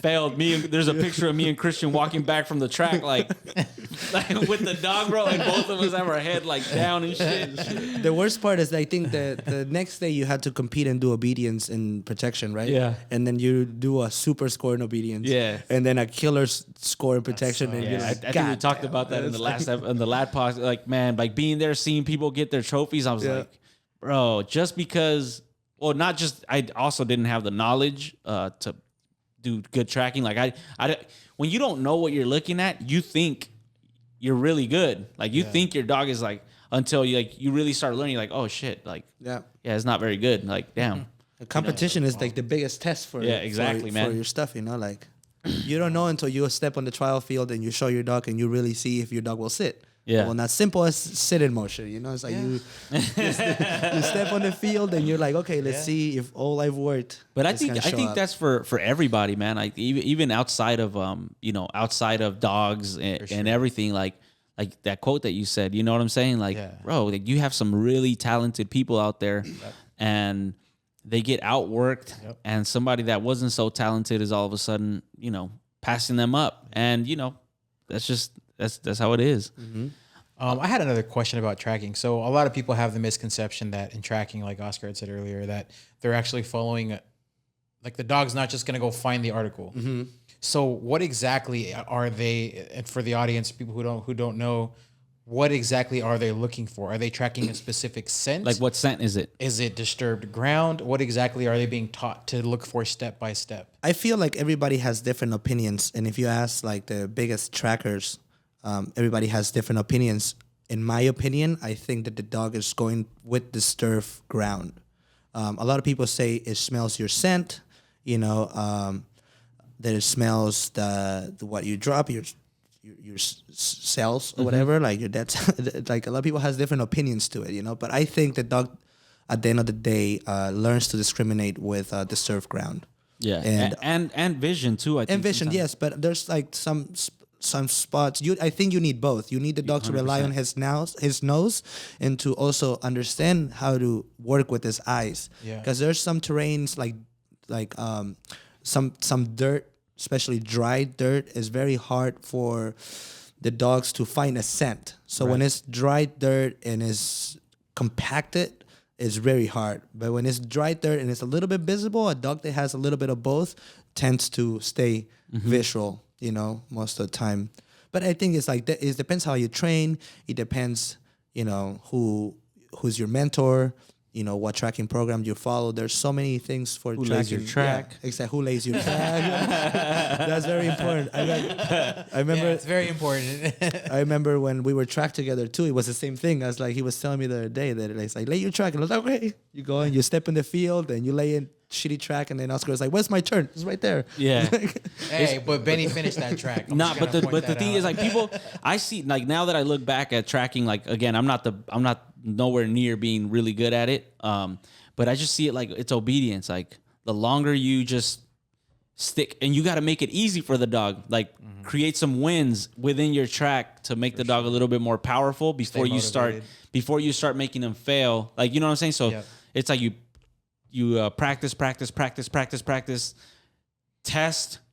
Failed. There's a picture of me and Christian walking back from the track, like with the dog, bro, and both of us have our head like down and shit. The worst part is I think that the next day you had to compete and do obedience and protection, right? Yeah. And then you do a super score in obedience. Yeah. And then a killer score in protection. And you're like, I think we talked about that in the last in the last podcast. Like, man, like being there, seeing people get their trophies, I was like, bro, just because, well, not just, I also didn't have the knowledge to do good tracking. Like I, when you don't know what you're looking at, you think you're really good. Like you think your dog is like, until you really start learning, like, oh shit, like, it's not very good. Like, damn. The competition is like the biggest test for exactly, man. For your stuff, like. You don't know until you step on the trial field and you show your dog and you really see if your dog will sit. Yeah. Well, not simple as sit in motion. You know, it's like you step on the field and you're like, okay, let's see if all I've worked. But I is gonna think show up. that's for everybody, man. Like even outside of outside of dogs and everything, like that quote that you said. You know what I'm saying? Like, bro, like you have some really talented people out there, and they get outworked, and somebody that wasn't so talented is all of a sudden, passing them up, and that's how it is. Mm-hmm. I had another question about tracking. So a lot of people have the misconception that in tracking, like Oscar had said earlier, that they're actually following, like the dog's not just going to go find the article. Mm-hmm. So what exactly are they, and for the audience, people who don't know, what exactly are they looking for? Are they tracking a specific scent? Like what scent is it? Is it disturbed ground? What exactly are they being taught to look for step by step? I feel like everybody has different opinions, and if you ask like the biggest trackers, everybody has different opinions. In my opinion, I think that the dog is going with disturbed ground. A lot of people say it smells your scent, that it smells the what you drop, your cells or whatever, like your dead. Like a lot of people has different opinions to it, But I think the dog, at the end of the day, learns to discriminate with disturbed ground. Yeah, and vision too. I think And vision, sometimes. yes, but there's like some spots. I think you need both. You need the dog to rely on his nose, and to also understand how to work with his eyes. Yeah. Because there's some terrains like some dirt, especially dry dirt, is very hard for the dogs to find a scent. So when it's dry dirt and is compacted, it's very hard. But when it's dry dirt and it's a little bit visible, a dog that has a little bit of both tends to stay visual, most of the time. But I think it's like that. It depends how you train. It depends, who's your mentor. What tracking program you follow. There's so many things for Who tracking. lays your track. Yeah, exactly. Who lays your track. That's very important. I remember. It's very important. I remember when we were tracked together too. It was the same thing. I was like, he was telling me the other day that it's like, lay your track. And I was like, okay. You go and you step in the field and you lay in shitty track. And then Oscar was like, where's my turn? It's right there. Yeah. Hey, but Benny finished that track. Nah, but the thing is, like, people, I see, like, now that I look back at tracking, like, again, I'm not nowhere near being really good at it. But I just see it like it's obedience. Like the longer you just stick, and you got to make it easy for the dog. Like create some wins within your track to make the dog a little bit more powerful before you start making them fail. Like, you know what I'm saying? So it's like you practice, test,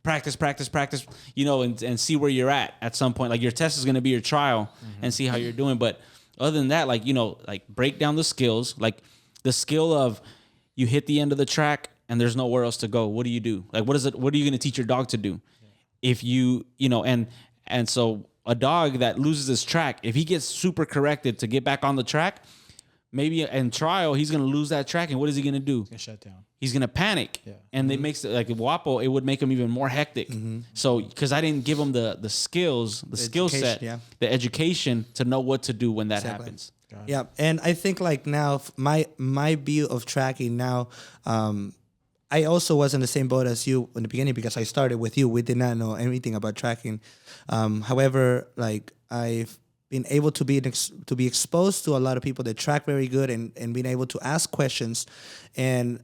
practice, and see where you're at some point. Like your test is going to be your trial and see how you're doing. But other than that, like, like break down the skills, like the skill of you hit the end of the track and there's nowhere else to go. What do you do? Like, what are you going to teach your dog to do? If and so a dog that loses his track, if he gets super corrected to get back on the track, maybe in trial, he's going to lose that track. And what is he going to do? Shut down. He's going to panic. Yeah. And it makes it like WAPO, it would make him even more hectic. So, because I didn't give him the skills, the skill set, the education to know what to do when that happens. Yeah. And I think like now my view of tracking now, I also was in the same boat as you in the beginning because I started with you. We did not know anything about tracking. However, like I've been able to be exposed to a lot of people that track very good and being able to ask questions. And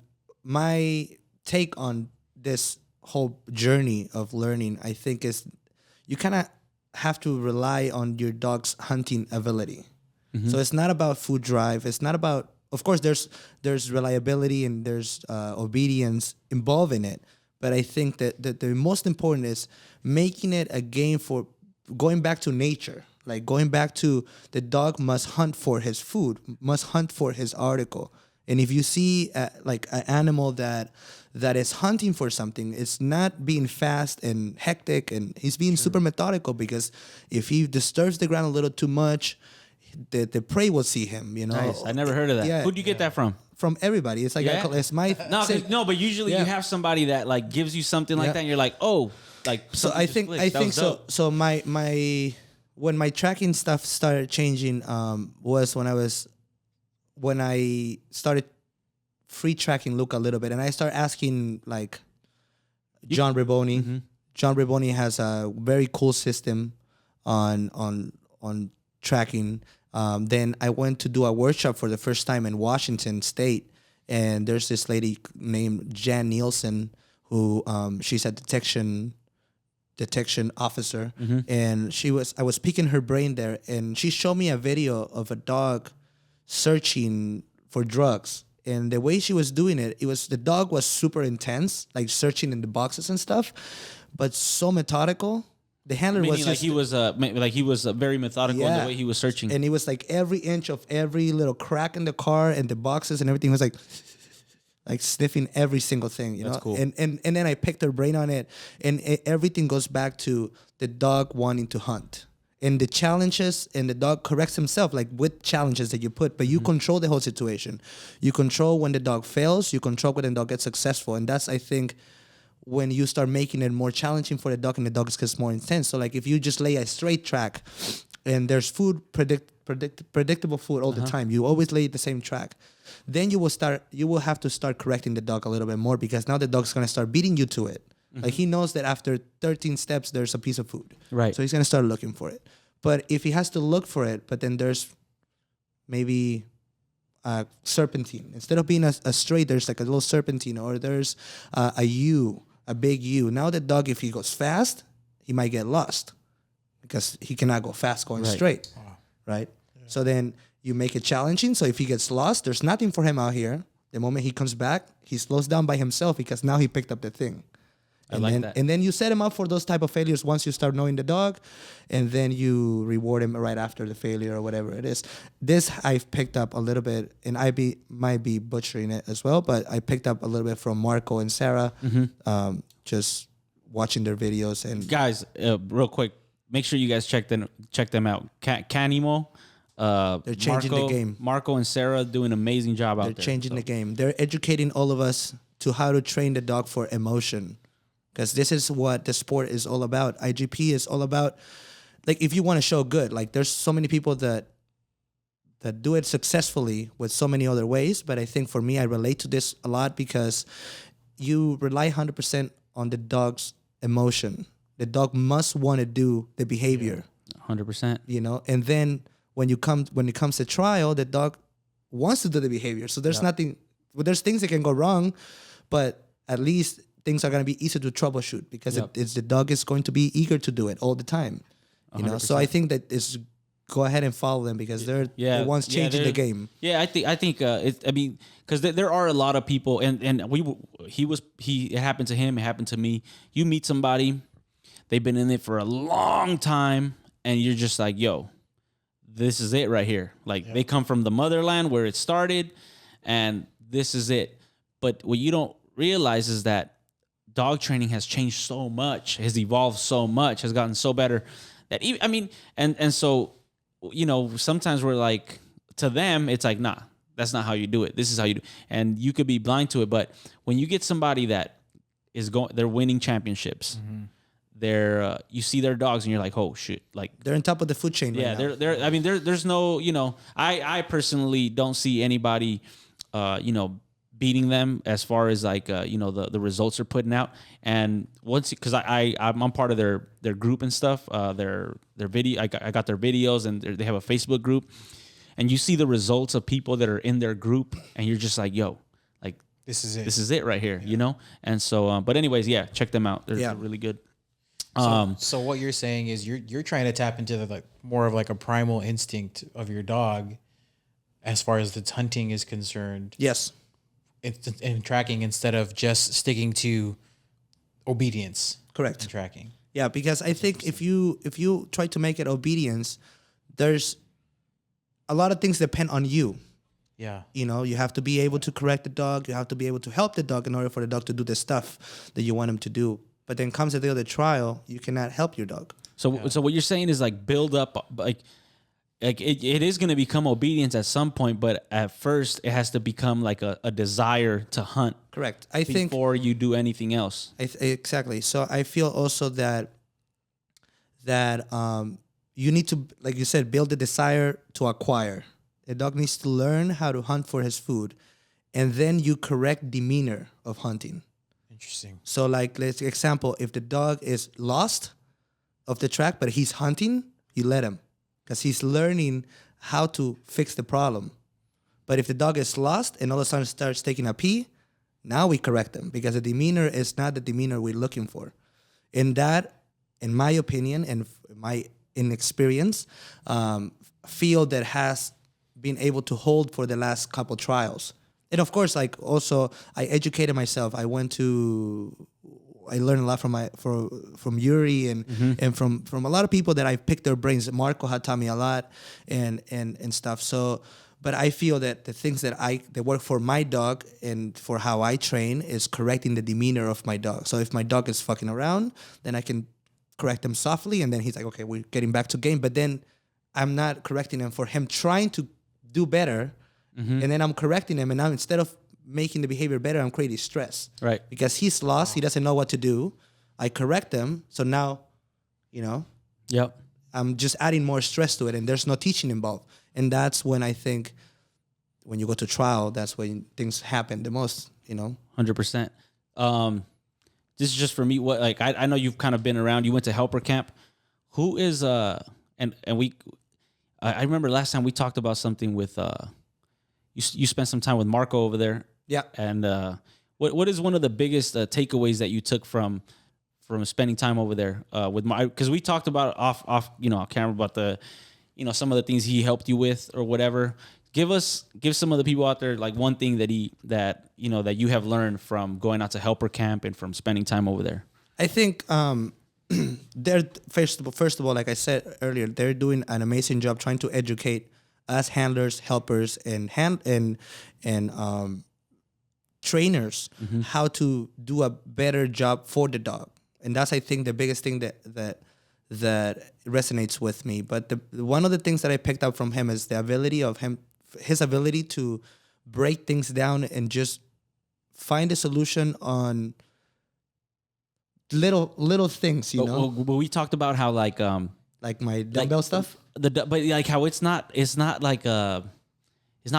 my take on this whole journey of learning, I think, is you kind of have to rely on your dog's hunting ability. So it's not about food drive. It's not about, of course, there's reliability and there's obedience involved in it. But I think that the most important is making it a game for going back to nature. Like going back to the dog must hunt for his food, must hunt for his article. And if you see like an animal that is hunting for something, it's not being fast and hectic, and he's being super methodical, because if he disturbs the ground a little too much, the prey will see him. Nice. I never heard of that. Yeah. Who'd you get that from? From everybody. It's like it's my No, but usually you have somebody that like gives you something like that, and you're like, oh, like. So I think so. So my when my tracking stuff started changing was when I started free tracking Luca a little bit, and I started asking like John Riboni, John Riboni has a very cool system on tracking. Then I went to do a workshop for the first time in Washington State, and there's this lady named Jan Nielsen who she's a detection officer, and I was picking her brain there, and she showed me a video of a dog searching for drugs. And the way she was doing it, the dog was super intense, like searching in the boxes and stuff, but so methodical. The handler Meaning was like he was very methodical in the way he was searching. and it was like every inch of every little crack in the car and the boxes and everything was like sniffing every single thing. You That's know, cool. And then I picked her brain on it, and everything goes back to the dog wanting to hunt. And the challenges, and the dog corrects himself, like with challenges that you put, but you control the whole situation. You control when the dog fails, you control when the dog gets successful. And that's, I think, when you start making it more challenging for the dog and the dog gets more intense. So like if you just lay a straight track and there's food, predictable food all the time, you always lay the same track, then you will have to start correcting the dog a little bit more, because now the dog's going to start beating you to it. Like he knows that after 13 steps, there's a piece of food. Right. So he's going to start looking for it. But if he has to look for it, but then there's maybe a serpentine. Instead of being a straight, there's like a little serpentine, or there's a U, a big U. Now the dog, if he goes fast, he might get lost because he cannot go fast going straight. Right? Yeah. So then you make it challenging. So if he gets lost, there's nothing for him out here. The moment he comes back, he slows down by himself because now he picked up the thing. I like that. And then you set him up for those type of failures once you start knowing the dog, and then you reward him right after the failure or whatever it is. This I've picked up a little bit, and might be butchering it as well, but I picked up a little bit from Marco and Sarah, just watching their videos. And guys, real quick, make sure you guys check them out. Canimo. They're changing the game. Marco and Sarah do an amazing job out there. They're changing the game. They're educating all of us to how to train the dog for emotion. Because this is what the sport is all about. IGP is all about, like, if you want to show good, like there's so many people that do it successfully with so many other ways. But I think for me, I relate to this a lot because you rely 100% on the dog's emotion. The dog must want to do the behavior. 100%. You know, and then when it comes to trial, the dog wants to do the behavior. So there's nothing, well, there's things that can go wrong, but at least things are going to be easier to troubleshoot because it's the dog is going to be eager to do it all the time. You 100%. know, so I think that is go ahead and follow them because they're the ones changing the game. Yeah, I think I mean, because there are a lot of people, and it happened to him, it happened to me. You meet somebody, they've been in it for a long time, and you're just like, yo, this is it right here. Like they come from the motherland where it started, and this is it. But what you don't realize is that dog training has changed so much, has evolved so much, has gotten so better that even, I mean, and so, you know, sometimes we're like, to them, it's like, nah, that's not how you do it. This is how you do it. And you could be blind to it. But when you get somebody that is they're winning championships, you see their dogs and you're like, oh shit, like they're on top of the food chain. Yeah, right now. they're. I mean, there's no, you know, I personally don't see anybody, you know, beating them as far as like you know the results they're putting out. And once, because I'm part of their group and stuff, their video, I got their videos, and they have a Facebook group, and you see the results of people that are in their group, and you're just like, yo, like this is it right here, you know. And so but anyways, yeah, check them out. They're really good. So what you're saying is you're trying to tap into the like more of like a primal instinct of your dog as far as its hunting is concerned. Yes. In tracking instead of just sticking to obedience. Correct. And tracking. Yeah, because I think if you try to make it obedience, there's a lot of things depend on you. Yeah. You know, you have to be able to correct the dog. You have to be able to help the dog in order for the dog to do the stuff that you want him to do. But then comes the day of the trial, you cannot help your dog. So what you're saying is like build up, like it is going to become obedience at some point, but at first it has to become like a desire to hunt. Correct. I think before you do anything else. Exactly. So I feel also that you need to, like you said, build the desire to acquire. The dog needs to learn how to hunt for his food, and then you correct demeanor of hunting. Interesting. So like, let's example, if the dog is lost of the track, but he's hunting, you let him because he's learning how to fix the problem. But if the dog is lost and all of a sudden starts taking a pee, now we correct him because the demeanor is not the demeanor we're looking for. In that, in my opinion and my inexperience, field that has been able to hold for the last couple trials. And of course, like also, I educated myself. I learned a lot from Yuri and from a lot of people that I picked their brains. Marco had taught me a lot and stuff. So, but I feel that the things that work for my dog and for how I train is correcting the demeanor of my dog. So if my dog is fucking around, then I can correct him softly, and then he's like, okay, we're getting back to game. But then I'm not correcting him for him trying to do better, and then I'm correcting him, and now instead of making the behavior better, I'm creating stress. Right. Because he's lost, he doesn't know what to do. I correct him, so now, Yep. I'm just adding more stress to it, and there's no teaching involved. And that's when I think when you go to trial, that's when things happen the most, 100%. This is just for me. What I know you've kind of been around. You went to helper camp. Who is and we? I remember last time we talked about something with you spent some time with Marco over there. Yeah. And what is one of the biggest takeaways that you took from spending time over there with because we talked about off camera about the some of the things he helped you with or whatever. Give some of the people out there like one thing that that you have learned from going out to helper camp and from spending time over there. I think they're first of all, like I said earlier, they're doing an amazing job trying to educate us handlers, helpers, and trainers how to do a better job for the dog. And that's, I think, the biggest thing that resonates with me. But one of the things that I picked up from him is his ability to break things down and just find a solution on little things, But we talked about how like my dumbbell stuff. But like how it's not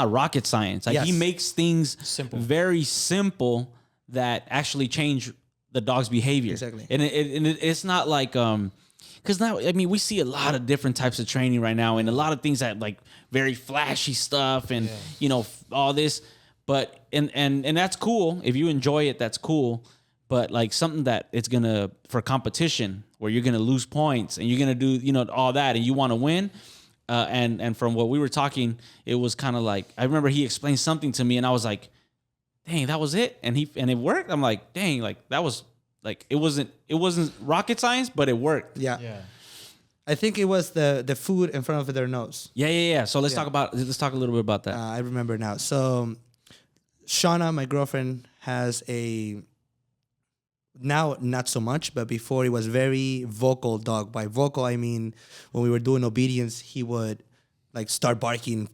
rocket science. Like Yes. he makes things Simple. very simple that actually change the dog's behavior. Exactly. And it's not like because now we see a lot of different types of training right now and a lot of things that like very flashy stuff and all this, but and that's cool if you enjoy it. That's cool. But like something that it's gonna for competition where you're gonna lose points and you're gonna do all that and you want to win, and from what we were talking, it was kind of like I remember he explained something to me and I was like, dang, that was it, and it worked. I'm like, dang, like that was like it wasn't rocket science, but it worked. Yeah. Yeah. I think it was the food in front of their nose. Yeah. So let's talk a little bit about that. I remember now. So Shauna, my girlfriend, has now not so much, but before he was very vocal dog. By vocal, I mean when we were doing obedience, he would like start barking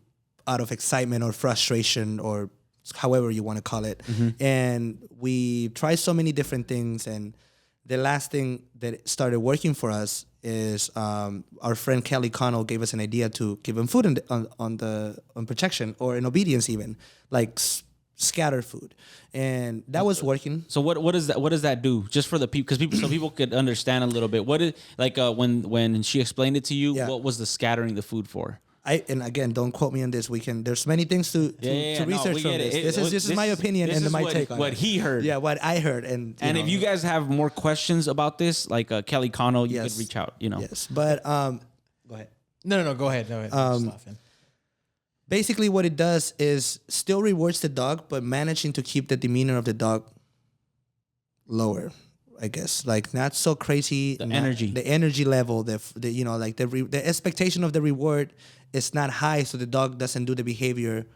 out of excitement or frustration or however you want to call it. And we tried so many different things. And the last thing that started working for us is our friend Kelly Connell gave us an idea to give him food on protection or in obedience even, like scattered food, and that was working. So what does that do? Just for the people, because so people could understand a little bit. What is like when she explained it to you? Yeah. What was the scattering the food for? And again, don't quote me on this. There's many things to research from this. This is my opinion and my take on what it. he heard. Yeah, what I heard, and if you guys have more questions about this, like Kelly Connell, you could reach out. Yes, but go ahead. No, go ahead. I'm just laughing. Basically, what it does is still rewards the dog, but managing to keep the demeanor of the dog lower, I guess. Like not so crazy. The energy level, the expectation of the reward is not high, so the dog doesn't do the behavior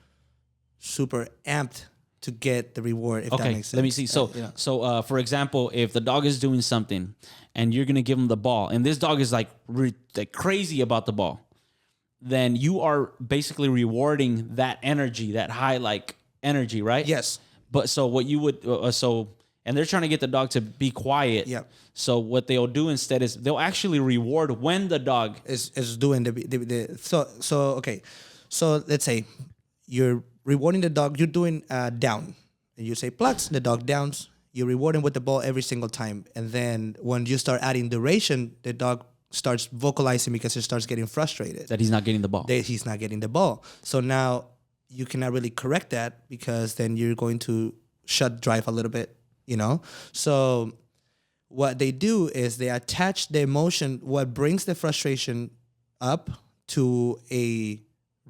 super amped to get the reward. If that makes sense. Let me see. So, for example, if the dog is doing something and you're gonna give him the ball, and this dog is like crazy about the ball, then you are basically rewarding that energy, that high energy, right? Yes. But so what you would and they're trying to get the dog to be quiet. Yeah. So what they'll do instead is they'll actually reward when the dog is doing okay. So let's say you're rewarding the dog. You're doing down, and you say plugs. The dog downs. You reward him with the ball every single time. And then when you start adding duration, the dog starts vocalizing because he starts getting frustrated. That he's not getting the ball. He's not getting the ball. So now you cannot really correct that because then you're going to shut drive a little bit, you know? So what they do is they attach the emotion, what brings the frustration up, to a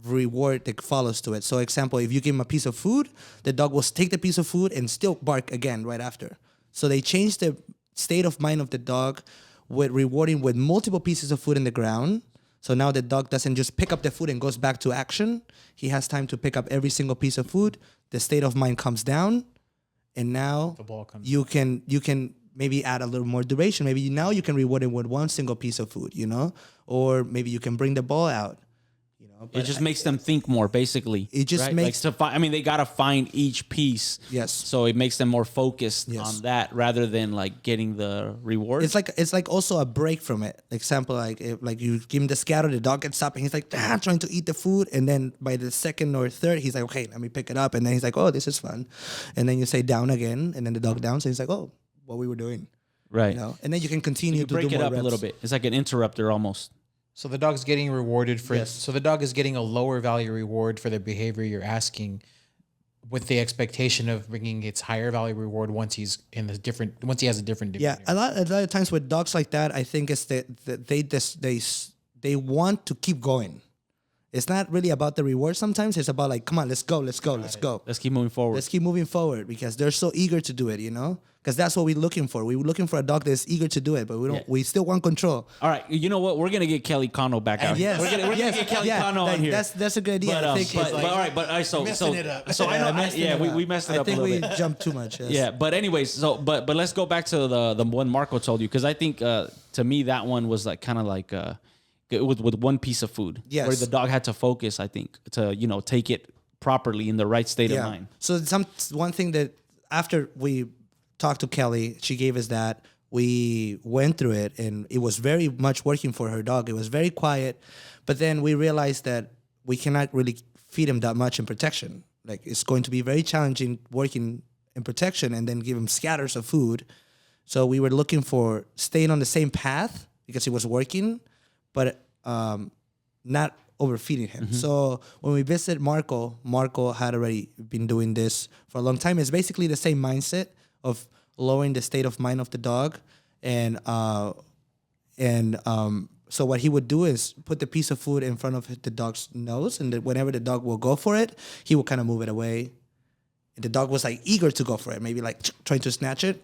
reward that follows to it. So example, if you give him a piece of food, the dog will take the piece of food and still bark again right after. So they change the state of mind of the dog with rewarding with multiple pieces of food in the ground. So now the dog doesn't just pick up the food and goes back to action. He has time to pick up every single piece of food. The state of mind comes down, and now The ball comes you can maybe add a little more duration. Maybe now you can reward him with one single piece of food, you know, or maybe you can bring the ball out. You know, It just makes them think more, basically. It just right? makes- like to find. I mean, they gotta find each piece. Yes. So it makes them more focused Yes. on that rather than like getting the reward. It's like also a break from it. Example, like like you give him the scatter, the dog gets up and he's like trying to eat the food, and then by the second or third, he's like, okay, let me pick it up, and then he's like, oh, this is fun, and then you say down again, and then the dog downs, and he's like, oh, what we were doing, right. you know, and then you can continue You to break do it more up reps. a little bit. It's like an interrupter almost. So the dog's getting rewarded for. Yes. So the dog is getting a lower value reward for the behavior you're asking, with the expectation of bringing its higher value reward once he's in the different. Once he has a different. Yeah, Demeanor. a lot of times with dogs like that, I think it's that they want to keep going. It's not really about the reward. Sometimes it's about like, come on, let's go. Let's keep moving forward. Let's keep moving forward because they're so eager to do it, you know? Because that's what we're looking for. We're looking for a dog that's eager to do it, but we don't. Yeah. We still want control. All right, you know what? We're gonna get Kelly Cano back out. Yes, We're gonna get Kelly Cano on like, here. That's a good idea. But, I think it's but all right, but so messing it up. so I know, messing it we up. messed it I up a think little we bit. jumped too much. Yes. Yeah, but anyways, so but let's go back to the one Marco told you, because I think to me that one was like kind of like with one piece of food, Yes. where the dog had to focus, I think, to take it properly in the right state of mind. So one thing that after we talked to Kelly, she gave us that. We went through it, and it was very much working for her dog. It was very quiet, but then we realized that we cannot really feed him that much in protection. Like, it's going to be very challenging working in protection and then give him scatters of food. So we were looking for staying on the same path because it was working, but not overfeeding him. So when we visited Marco had already been doing this for a long time. It's basically the same mindset of lowering the state of mind of the dog, and so what he would do is put the piece of food in front of the dog's nose, and whenever the dog will go for it, he will kind of move it away. And the dog was like eager to go for it, maybe like trying to snatch it.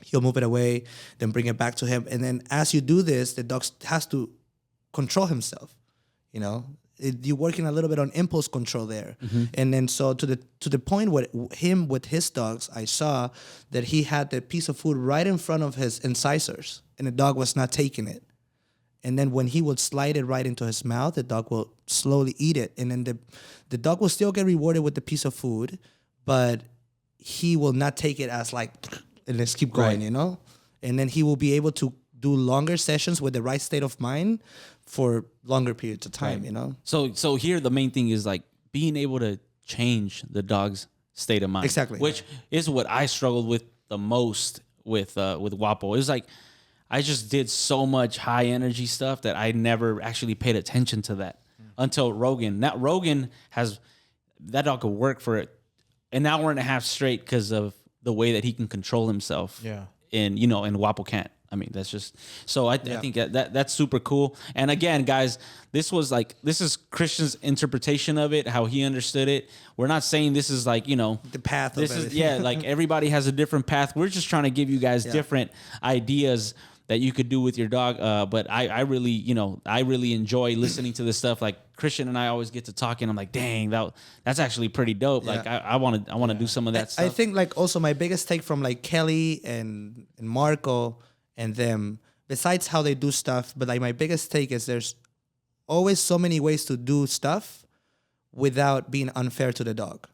He'll move it away, then bring it back to him. And then as you do this, the dog has to control himself. You know, you're working a little bit on impulse control there. And then so to the point where with his dogs, I saw that he had the piece of food right in front of his incisors, and the dog was not taking it. And then when he would slide it right into his mouth, the dog will slowly eat it. And then the dog will still get rewarded with the piece of food, but he will not take it as like, and let's keep going, you know? And then he will be able to do longer sessions with the right state of mind for longer periods of time, you know? So here the main thing is like being able to change the dog's state of mind. Exactly. Which is what I struggled with the most with Wapo. It was like I just did so much high energy stuff that I never actually paid attention to that until Rogan. Now Rogan has that dog could work for an hour and a half straight because of the way that he can control himself. Yeah. And Wapo can't. I mean, that's just so. I think that's super cool. And again, guys, this is Christian's interpretation of it, how he understood it. We're not saying this is like The path. this of is everything. like everybody has a different path. We're just trying to give you guys different ideas that you could do with your dog. But I really enjoy listening to this stuff. Like Christian and I always get to talking. I'm like, dang, that's actually pretty dope. Yeah. Like I want to do some of that stuff. I think like also my biggest take from like Kelly and Marco and them, besides how they do stuff, but like my biggest take is there's always so many ways to do stuff without being unfair to the dog.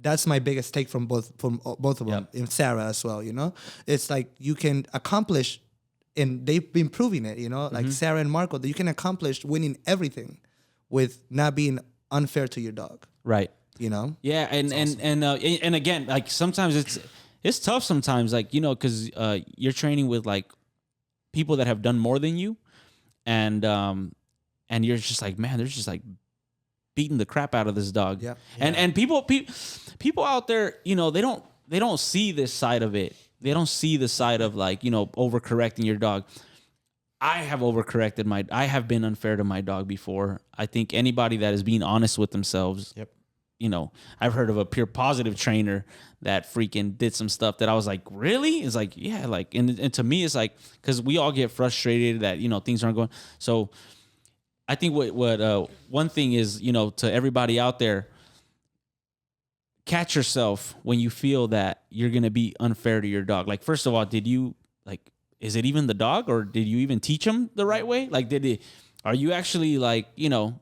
That's my biggest take from both of them, and Sarah as well. You know, it's like you can accomplish, and they've been proving it. You know, like Sarah and Marco, that you can accomplish winning everything with not being unfair to your dog. right. You know, Yeah, and again, like sometimes it's tough sometimes, like, because you're training with like people that have done more than you, and you're just like, man, they're just like beating the crap out of this dog. Yeah. And people out there, they don't see this side of it. They don't see the side of like, overcorrecting your dog. I have been unfair to my dog before. I think anybody that is being honest with themselves. Yep. I've heard of a pure positive trainer that freaking did some stuff that I was like, really? It's like, yeah, like, and to me, it's like, because we all get frustrated that, things aren't going. So I think what one thing is, to everybody out there, catch yourself when you feel that you're going to be unfair to your dog. Like, first of all, is it even the dog, or did you even teach him the right way? Like, are you actually like,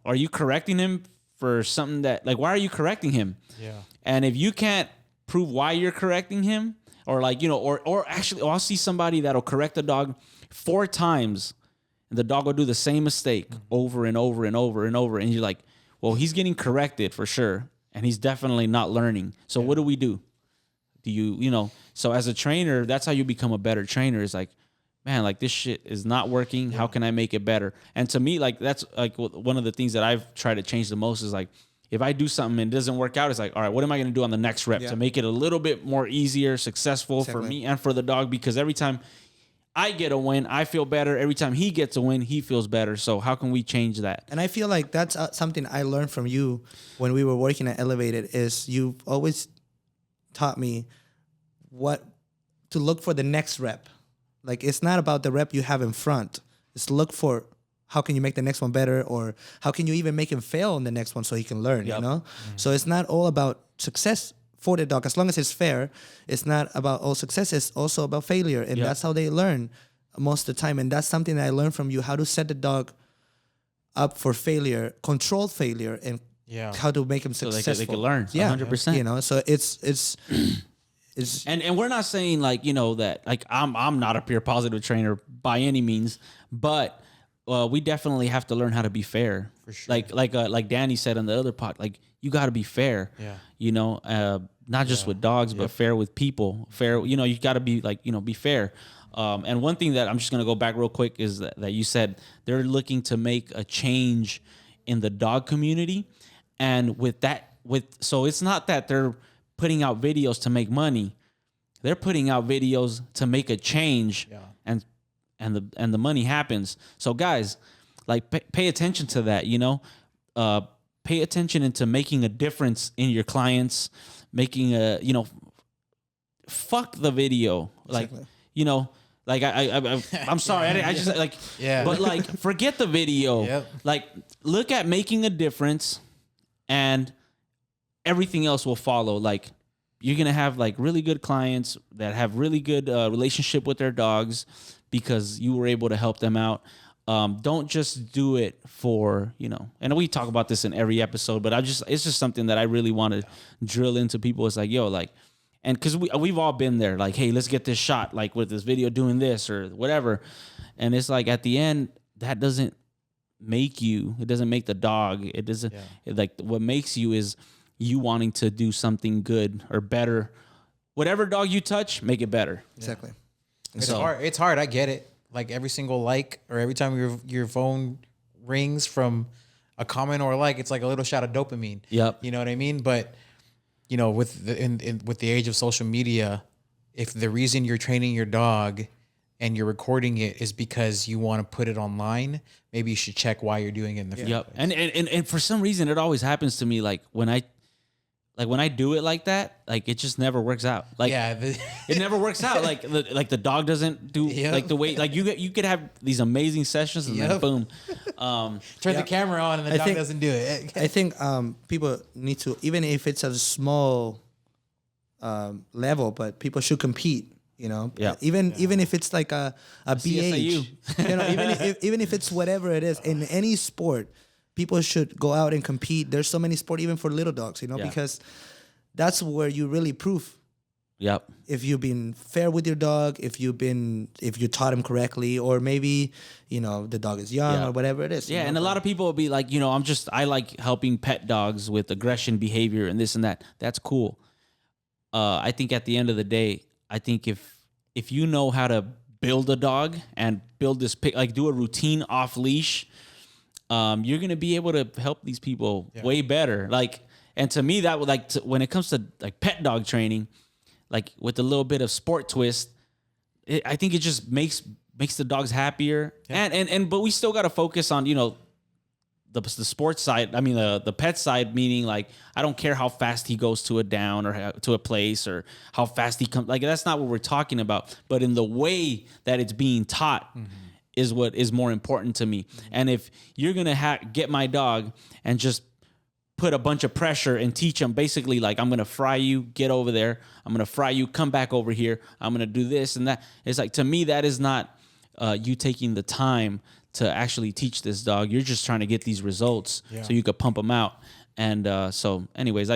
are you correcting him for something that, like, why are you correcting him? Yeah. And if you can't prove why you're correcting him, or like, or actually, I'll see somebody that'll correct a dog 4 times and the dog will do the same mistake over and over and over and over. And you're like, well, he's getting corrected for sure. And he's definitely not learning. So what do we do? Do you, so as a trainer, that's how you become a better trainer, is like, man, like, this shit is not working. How can I make it better? And to me, like, that's like one of the things that I've tried to change the most is like, if I do something and it doesn't work out, it's like, all right, what am I going to do on the next rep to make it a little bit more easier, successful for me and for the dog? Because every time I get a win, I feel better. Every time he gets a win, he feels better. So how can we change that? And I feel like that's something I learned from you when we were working at Elevated, is you've always taught me what to look for the next rep. Like, it's not about the rep you have in front. It's look for how can you make the next one better, or how can you even make him fail in the next one so he can learn, So it's not all about success for the dog. As long as it's fair, it's not about all success. It's also about failure. And that's how they learn most of the time. And that's something that I learned from you, how to set the dog up for failure, controlled failure, and how to make him successful. So they can learn 100%. So it's and we're not saying like, that like I'm not a pure positive trainer by any means, but we definitely have to learn how to be fair. For sure. Like Danny said on the other pod, like, you got to be fair. Yeah. Not just with dogs, but fair with people. Fair, you got to be like, be fair. And one thing that I'm just gonna go back real quick is that you said they're looking to make a change in the dog community, and so it's not that they're putting out videos to make money. They're putting out videos to make a change, and the money happens. So guys, like, pay attention to that. Pay attention into making a difference in your clients, making fuck the video, Exactly. like I'm sorry, I just like but like, forget the video. Like, look at making a difference, and everything else will follow. Like, you're gonna have like really good clients that have really good relationship with their dogs because you were able to help them out. Don't just do it for, and we talk about this in every episode, but it's just something that I really want to drill into people. It's like, yo, like, and because we've all been there, like, hey, let's get this shot, like with this video doing this or whatever. And it's like, at the end, that doesn't make you, it doesn't make the dog. It doesn't, like, what makes you is you wanting to do something good or better. Whatever dog you touch, make it better. Exactly. It's hard. It's hard. I get it. Like, every single like, or every time your phone rings from a comment or a like, it's like a little shot of dopamine. Yep. You know what I mean? But with the age of social media, if the reason you're training your dog and you're recording it is because you want to put it online, maybe you should check why you're doing it in the first place. And for some reason, it always happens to me. Like, when I do it like that, like, it just never works out. Like, it never works out. Like the dog doesn't do like the way, like, you could have these amazing sessions and then boom. Turn the camera on and the dog doesn't do it. I think people need to, even if it's at a small level, but people should compete. Even if it's like a BH, even if it's whatever it is in any sport. People should go out and compete. There's so many sport, even for little dogs, because that's where you really prove. Yep. If you've been fair with your dog, if you taught him correctly, or maybe, the dog is young or whatever it is. Yeah. And a lot of people will be like, I like helping pet dogs with aggression behavior and this and that. That's cool. I think at the end of the day, I think if you know how to build a dog and build this like do a routine off leash, you're gonna be able to help these people way better. Like, and to me, that would like when it comes to like pet dog training, like with a little bit of sport twist, I think it just makes the dogs happier. And but we still got to focus on the sports side. I mean the pet side, meaning like I don't care how fast he goes to a down or to a place or how fast he comes. Like that's not what we're talking about. But in the way that it's being taught is what is more important to me. And if you're gonna get my dog and just put a bunch of pressure and teach him basically like I'm gonna fry you, get over there. I'm gonna fry you, come back over here. I'm gonna do this and that. It's like to me that is not you taking the time to actually teach this dog. You're just trying to get these results so you could pump them out. And so, anyways,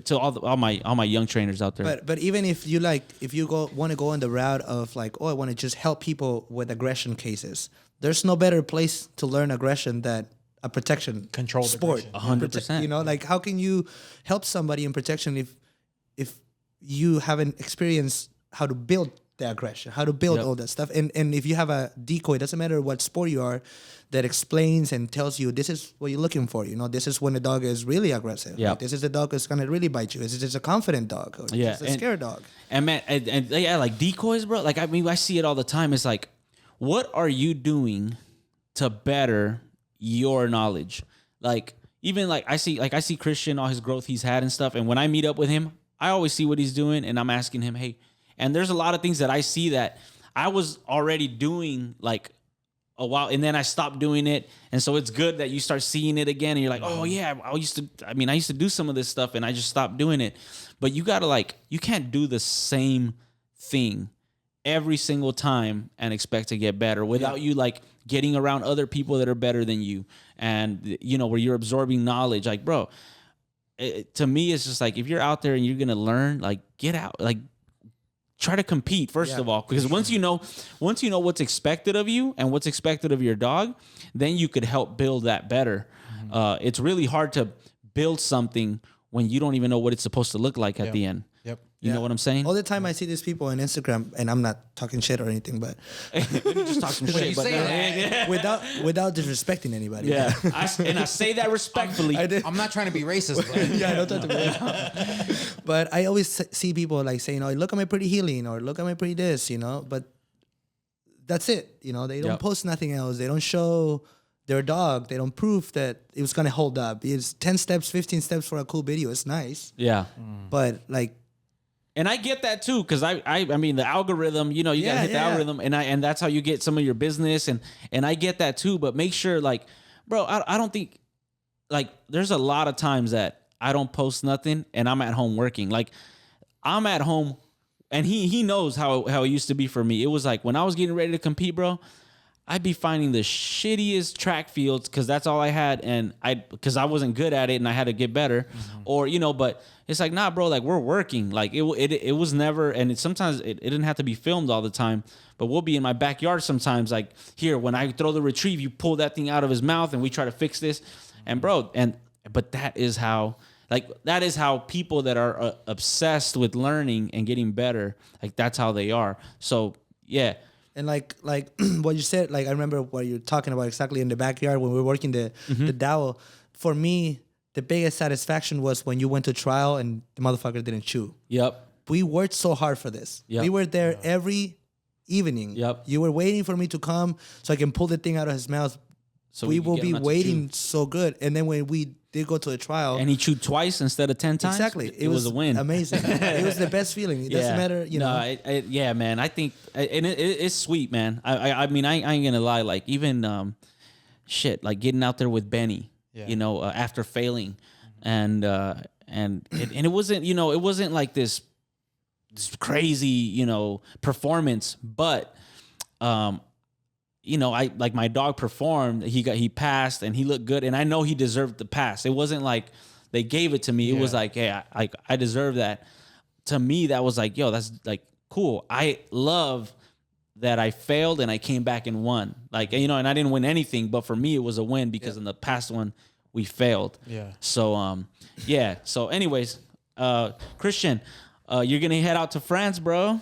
to all my young trainers out there. But even if you want to go on the route of like, I want to just help people with aggression cases. There's no better place to learn aggression than a protection Controlled sport. aggression. 100%. Like how can you help somebody in protection if you haven't experienced how to build the aggression, how to build all that stuff. And if you have a decoy, it doesn't matter what sport you are, that explains and tells you this is what you're looking for. This is when the dog is really aggressive. Yeah. Like, this is the dog that's going to really bite you. Is it just a confident dog? Or is it a scared dog? And man, and like decoys, bro. Like, I mean, I see it all the time. It's like, what are you doing to better your knowledge? Like, even like I see Christian, all his growth he's had and stuff. And when I meet up with him, I always see what he's doing. And I'm asking him, hey, and there's a lot of things that I see that I was already doing like a while, and then I stopped doing it. And so it's good that you start seeing it again, and you're like, oh yeah, I used to do some of this stuff, and I just stopped doing it. But you gotta you can't do the same thing every single time and expect to get better without you like getting around other people that are better than you, and where you're absorbing knowledge. Like, bro, to me, it's just like if you're out there and you're gonna learn, like get out, like. Try to compete first of all, because once you know what's expected of you and what's expected of your dog, then you could help build that better. It's really hard to build something when you don't even know what it's supposed to look like at the end. Yep. You know what I'm saying? All the time I see these people on Instagram, and I'm not talking shit or anything, but Just talk some shit. But without disrespecting anybody. yeah, I say that respectfully. I'm not trying to be racist, but Yeah, don't talk to me. But I always see people like saying, "Oh, look at my pretty healing," or "Look at my pretty this," But that's it. They don't post nothing else. They don't show their dog. They don't prove that it was gonna hold up. It's 10 steps, 15 steps for a cool video. It's nice. Yeah. But like. And I get that too, because I mean the algorithm, you gotta hit the algorithm, and that's how you get some of your business, and I get that too. But make sure, like, bro, I don't think, like, there's a lot of times that I don't post nothing and I'm at home working. Like, I'm at home, and he knows how it used to be for me. It was like when I was getting ready to compete, bro, I'd be finding the shittiest track fields because that's all I had, and because I wasn't good at it and I had to get better, or but it's like, nah, bro, like we're working. Like it was never, and sometimes it didn't have to be filmed all the time, but we'll be in my backyard sometimes. Like here, when I throw the retrieve, you pull that thing out of his mouth, and we try to fix this, and bro, but that is how people that are obsessed with learning and getting better, like that's how they are. So yeah. And like what you said, like I remember what you're talking about exactly in the backyard when we were working the dowel. For me, the biggest satisfaction was when you went to trial and the motherfucker didn't chew. Yep. We worked so hard for this. Yep. We were there every evening. Yep. You were waiting for me to come so I can pull the thing out of his mouth. So we will be waiting so good. And then when we did go to a trial, and he chewed twice instead of 10 times. Exactly. It was a win. Amazing. It was the best feeling. It doesn't matter, No, yeah, man. I think, and it's sweet, man. I mean, I ain't gonna lie. Like even shit, like getting out there with Benny, after failing, and it wasn't, it wasn't like this crazy, performance, but I like my dog performed. He passed and he looked good, and I know he deserved the pass. It wasn't like they gave it to me. It was like, hey, I deserve that. To me, that was like, yo, that's like cool. I love that I failed and I came back and won. Like, and I didn't win anything, but for me, it was a win because in the past one we failed. Yeah. So So anyways, Christian, you're gonna head out to France, bro.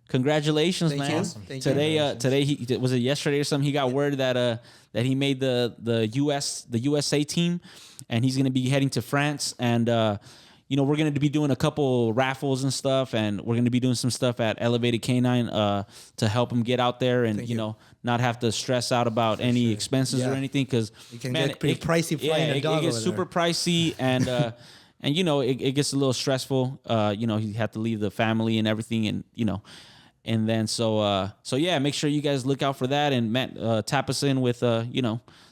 congratulations, Thank man. you. Awesome. Thank you. Today he was it yesterday or something? He got word that he made the USA team, and he's gonna be heading to France. And we're gonna be doing a couple raffles and stuff, and we're gonna be doing some stuff at Elevated Canine to help him get out there and not have to stress out about any expenses or anything, because it can get pretty pricey flying a dog. It gets super pricey, and and it gets a little stressful. You have to leave the family and everything, and and then so yeah, make sure you guys look out for that, and Matt, tap us in with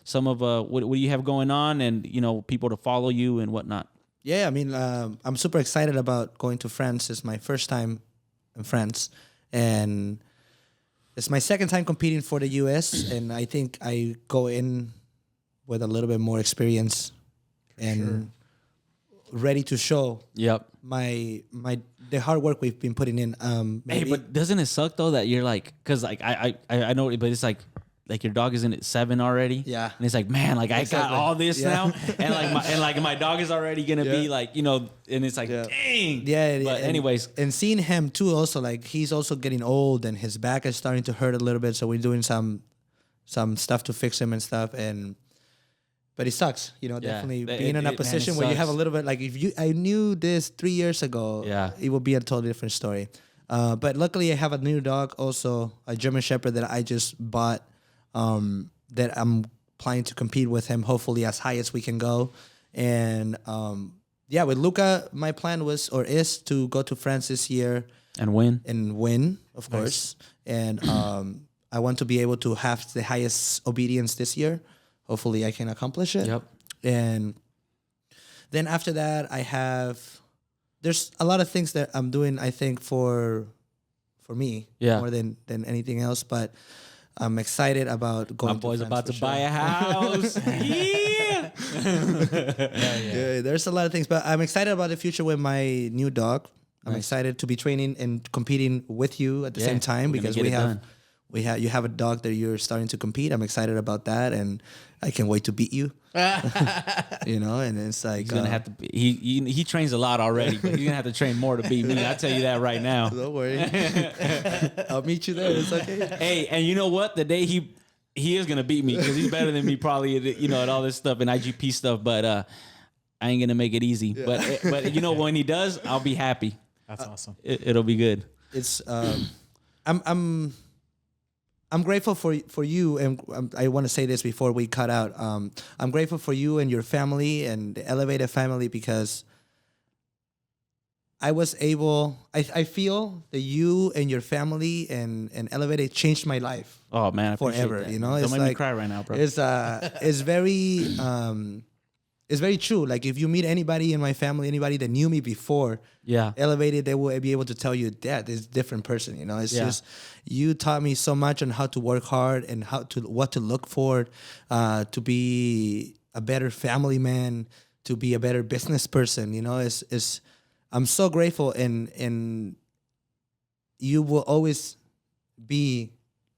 some of what do you have going on, and people to follow you and whatnot. Yeah, I mean, I'm super excited about going to France. It's my first time in France, and it's my second time competing for the US, and I think I go in with a little bit more experience and ready to show my the hard work we've been putting in. Hey, but doesn't it suck though that you're like, because like I know, but it's like your dog is in at 7 already. Yeah. And it's like, man, like I got all this now. And my dog is already gonna be like, and it's like, dang. Yeah. But anyways. And seeing him too also, like he's also getting old and his back is starting to hurt a little bit. So we're doing some stuff to fix him and stuff. But it sucks, definitely being in a position where you have a little bit, like I knew this 3 years ago, it would be a totally different story. But luckily I have a new dog also, a German Shepherd that I just bought, that I'm planning to compete with him, hopefully as high as we can go. And with Luca, my plan is to go to France this year and win, of course. And I want to be able to have the highest obedience this year. Hopefully I can accomplish it. Yep. And then after that, there's a lot of things that I'm doing, I think, for me more than anything else. But I'm excited about going. My boy's to France about to for buy sure. a house. Yeah. Yeah, there's a lot of things, but I'm excited about the future with my new dog. I'm excited to be training and competing with you at the same time, because you have a dog that you're starting to compete. I'm excited about that, and I can't wait to beat you. And it's like he's gonna have to. He trains a lot already, but he's gonna have to train more to beat me. I tell you that right now. Don't worry, I'll meet you there. It's okay. Hey, and you know what? The day he is gonna beat me, because he's better than me probably. At all this stuff and IGP stuff, but I ain't gonna make it easy. Yeah. But when he does, I'll be happy. That's awesome. It'll be good. It's I'm grateful for you, and I want to say this before we cut out. I'm grateful for you and your family and the Elevated family, because I was able. I feel that you and your family and Elevated changed my life. Oh man, I forever. That. Don't make me cry right now, bro. It's very true. Like if you meet anybody in my family, anybody that knew me before, Elevated, they will be able to tell you that is a different person. It's just you taught me so much on how to work hard and what to look for, to be a better family man, to be a better business person. I'm so grateful, and you will always be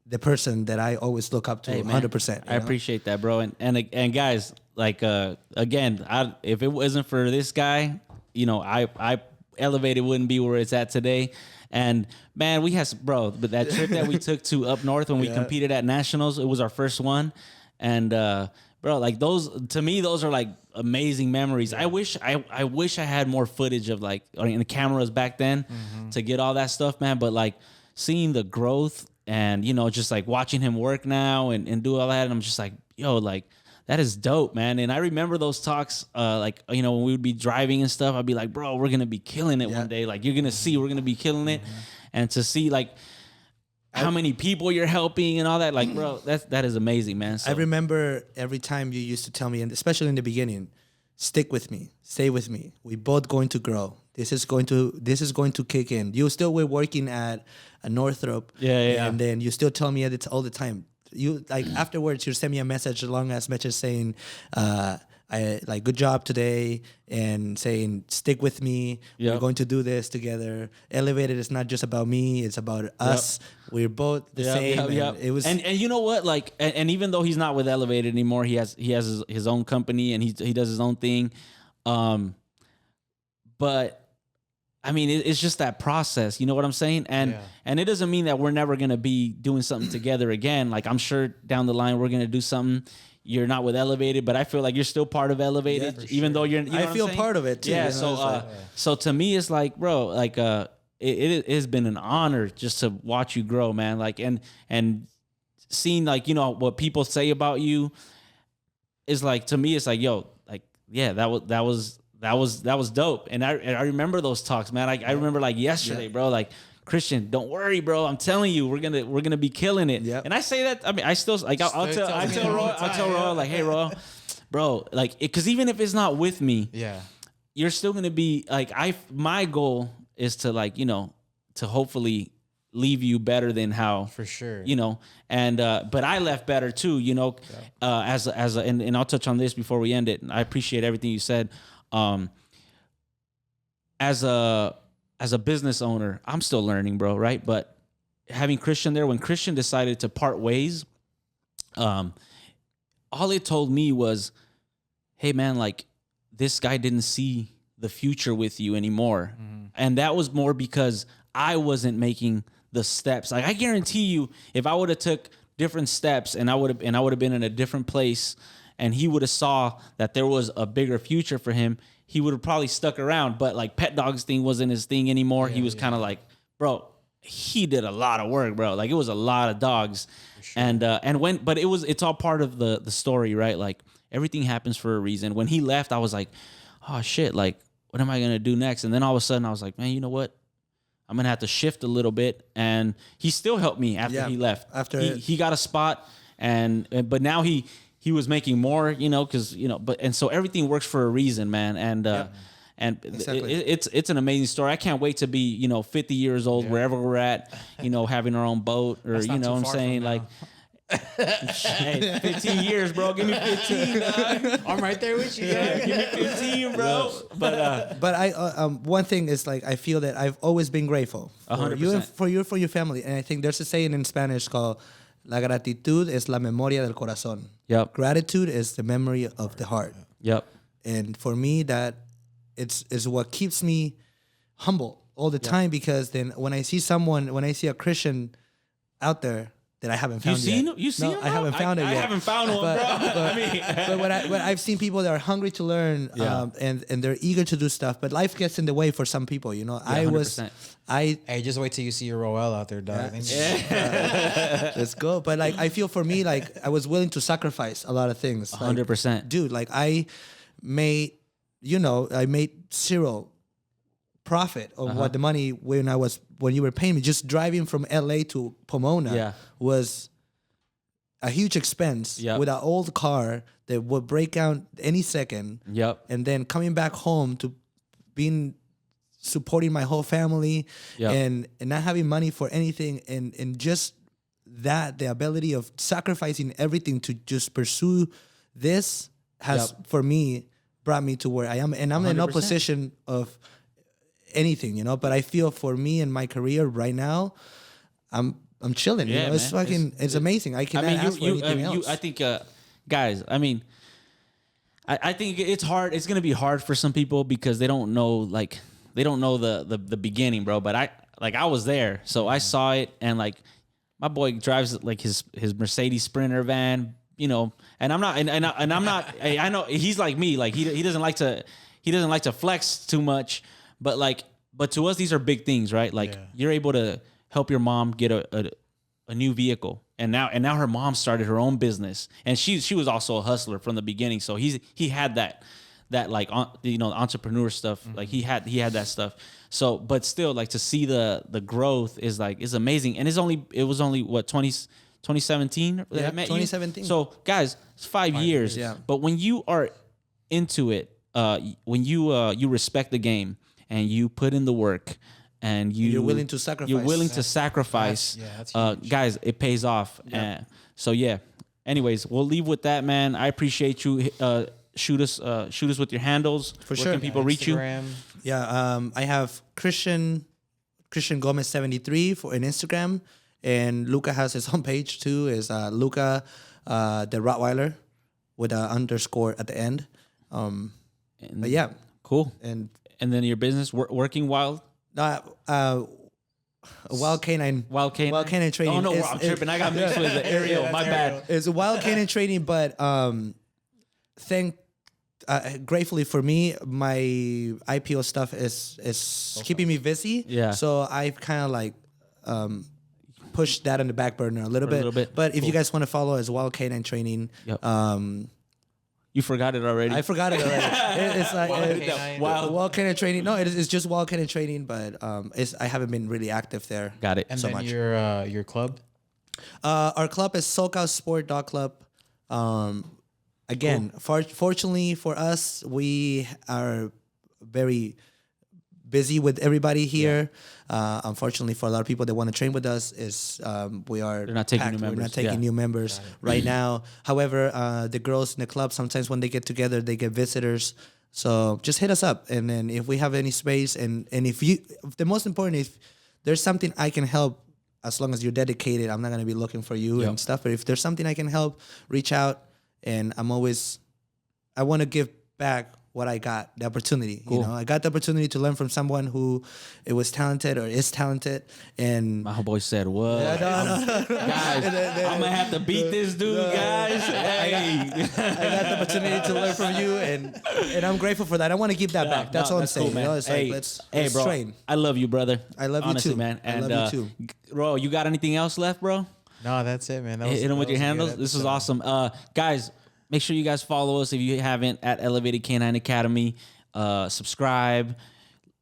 the person that I always look up to. 100%. I appreciate that, bro. And guys, like again, if it wasn't for this guy, I Elevated wouldn't be where it's at today. And man, but that trip that we took to up north when we competed at Nationals, it was our first one. And bro, like to me, those are like amazing memories. I wish I had more footage of the cameras back then to get all that stuff, man. But like seeing the growth and, just like watching him work now and do all that. And I'm just like, yo, like that is dope, man. And I remember those talks, when we would be driving and stuff, I'd be like, bro, we're going to be killing it one day. Like you're going to see, we're going to be killing it. And to see like how many people you're helping and all that, like, bro, that is amazing, man. So, I remember every time you used to tell me, and especially in the beginning, stick with me, stay with me. We both going to grow. This is going to kick in. You still were working at a Northrop, and then you still tell me it all the time. You like afterwards, you send me a message, a long ass message saying, I like good job today, and saying stick with me. We're going to do this together. Elevated is not just about me; it's about us. We're both the same. It was, and you know what? Like, and even though he's not with Elevated anymore, he has his own company and he does his own thing. But I mean, it's just that process. You know what I'm saying? And it doesn't mean that we're never gonna be doing something together again. Like I'm sure down the line we're gonna do something. You're not with Elevated, but I feel like you're still part of Elevated, even though you're. You know I feel part of it too. Yeah. You know, So to me, it's like, bro, like it has been an honor just to watch you grow, man. Like and seeing like what people say about you is like, to me, it's like, yo, like yeah, that was dope. And I remember those talks, man. I remember like yesterday, bro. Like, Christian, don't worry, bro. I'm telling you, we're gonna be killing it. Yep. And I say that. I mean, I still like I'll tell Roy like, hey, Roy, bro, like, because even if it's not with me, you're still gonna be like my goal is to like to hopefully leave you better than how, for sure, and but I left better too, as and I'll touch on this before we end it. I appreciate everything you said. As a business owner, I'm still learning, bro, right? But having Christian there, when Christian decided to part ways, all it told me was, hey, man, like, this guy didn't see the future with you anymore. Mm-hmm. And that was more because I wasn't making the steps. Like, I guarantee you, if I would have took different steps and I would have been in a different place and he would have saw that there was a bigger future for him, he would have probably stuck around. But like pet dogs thing wasn't his thing anymore. He was kind of like, bro, he did a lot of work, bro. Like it was a lot of dogs. Sure. But it's all part of the story, right? Like everything happens for a reason. When he left, I was like, oh shit, like what am I going to do next? And then all of a sudden I was like, man, you know what? I'm going to have to shift a little bit. And he still helped me after he left. He got a spot but now he was making more, and so everything works for a reason, man. And exactly. It's an amazing story. I can't wait to be, 50 years old, wherever we're at, having our own boat or, what I'm saying? Like, hey, 15 years, bro. Give me 15, dog. I'm right there with you. Yeah, give me 15, bro. But I one thing is like I feel that I've always been grateful for 100%. you and for your family. And I think there's a saying in Spanish called "La gratitud es la memoria del corazón." Yep. Gratitude is the memory of the heart. Yep. And for me, that is what keeps me humble all the time, because then when I see a Christian out there that I haven't found yet. You seen him? I haven't found it yet. I haven't found one, bro. But when I've seen people that are hungry to learn, and they're eager to do stuff, but life gets in the way for some people, Yeah, Hey, just wait till you see your Roel out there, dog. Let's go. But like, I feel for me, like I was willing to sacrifice a lot of things. 100%. Dude, like I made zero profit of what the money when you were paying me. Just driving from LA to Pomona was a huge expense with an old car that would break down any second. Yep. And then coming back home to supporting my whole family and not having money for anything, and just the ability of sacrificing everything to just pursue this has for me brought me to where I am, and I'm 100%. In no position of anything, but I feel for me in my career right now, I'm chilling. It's fucking it's amazing. I cannot ask for anything else. I think guys, I mean, I think it's hard. It's gonna be hard for some people because they don't know the beginning, bro. But I was there, so I saw it, and like my boy drives like his Mercedes Sprinter van, and I'm not, and I'm not. I know he's like me, like he doesn't like to flex too much, but to us these are big things, right? Like you're able to help your mom get a new vehicle, and now her mom started her own business, and she was also a hustler from the beginning, so he had that like entrepreneur stuff. Mm-hmm. Like he had that stuff. So, but still, like to see the growth is amazing. And it was only what 2017 that I met 2017. You? So guys, it's 5 years. Yeah. But when you are into it, when you respect the game and you put in the work and you're willing to sacrifice. That's huge. Guys, it pays off. Yeah. So yeah. Anyways, we'll leave with that, man. I appreciate you. Shoot us with your handles. For Where sure. Can people reach you? Yeah, I have Christian Gomez 73 for an Instagram, and Luca has his own page too. Is Luca the Rottweiler with an underscore at the end. But yeah, cool. And then your business, Working Wild. Wild canine. Wild canine training. Oh no, I'm tripping. I got mixed with the Ariel. My bad. It's a wild canine training, but gratefully for me, my IPO stuff is keeping me busy. Yeah. So I've kind of like pushed that on the back burner a little bit. But if you guys want to follow as Wild Canine Training, Yep. You forgot it already. I forgot it already. It's like Wild Canine Training. No, it's just Wild Canine Training, but I haven't been really active there. Got it. And so then much. your club? Our club is Socal Sport Dog Club. Again, fortunately for us, we are very busy with everybody here. Unfortunately for a lot of people that want to train with us, they're not taking new members. We're not taking new members right now. However, the girls in the club, sometimes when they get together, they get visitors. So just hit us up, and then if we have any space, and if the most important, if there's something I can help, as long as you're dedicated, I'm not gonna be looking for you and stuff. But if there's something I can help, reach out. And I want to give back what I got, the opportunity. Cool. You know, I got the opportunity to learn from someone who was talented or is talented. And my homeboy said, "What, no. guys? I'm gonna have to beat this dude, guys." Hey. I got the opportunity to learn from you, and I'm grateful for that. I want to give that back. That's all I'm saying. Cool, man. You know, it's hey, like, let's bro, train. I love you, brother. I love Honestly, you too, man. And, I love you too. Ro, you got anything else left, bro? No, that's it, man. Hit them with your handles. This is awesome. Guys, make sure you guys follow us if you haven't at Elevated Canine Academy. Subscribe,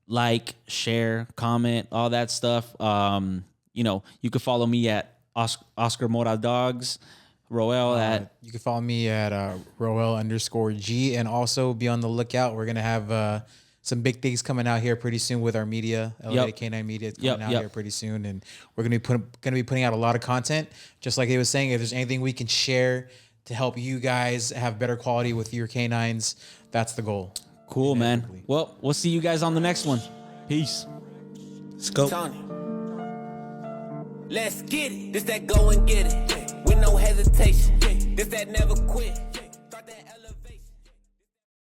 like, share, comment, all that stuff. You know, you can follow me at Oscar Mora Dogs. Roel at... You can follow me at Roel_G, and also be on the lookout. We're going to have some big things coming out here pretty soon with our media. Elevated Canine Media is coming out here pretty soon, and we're going to be putting out a lot of content. Just like he was saying, if there's anything we can share to help you guys have better quality with your canines, that's the goal. Cool, man. Well, we'll see you guys on the next one. Peace. Let's go. Tony. Let's get it. This that go and get it. With no hesitation. This that never quit.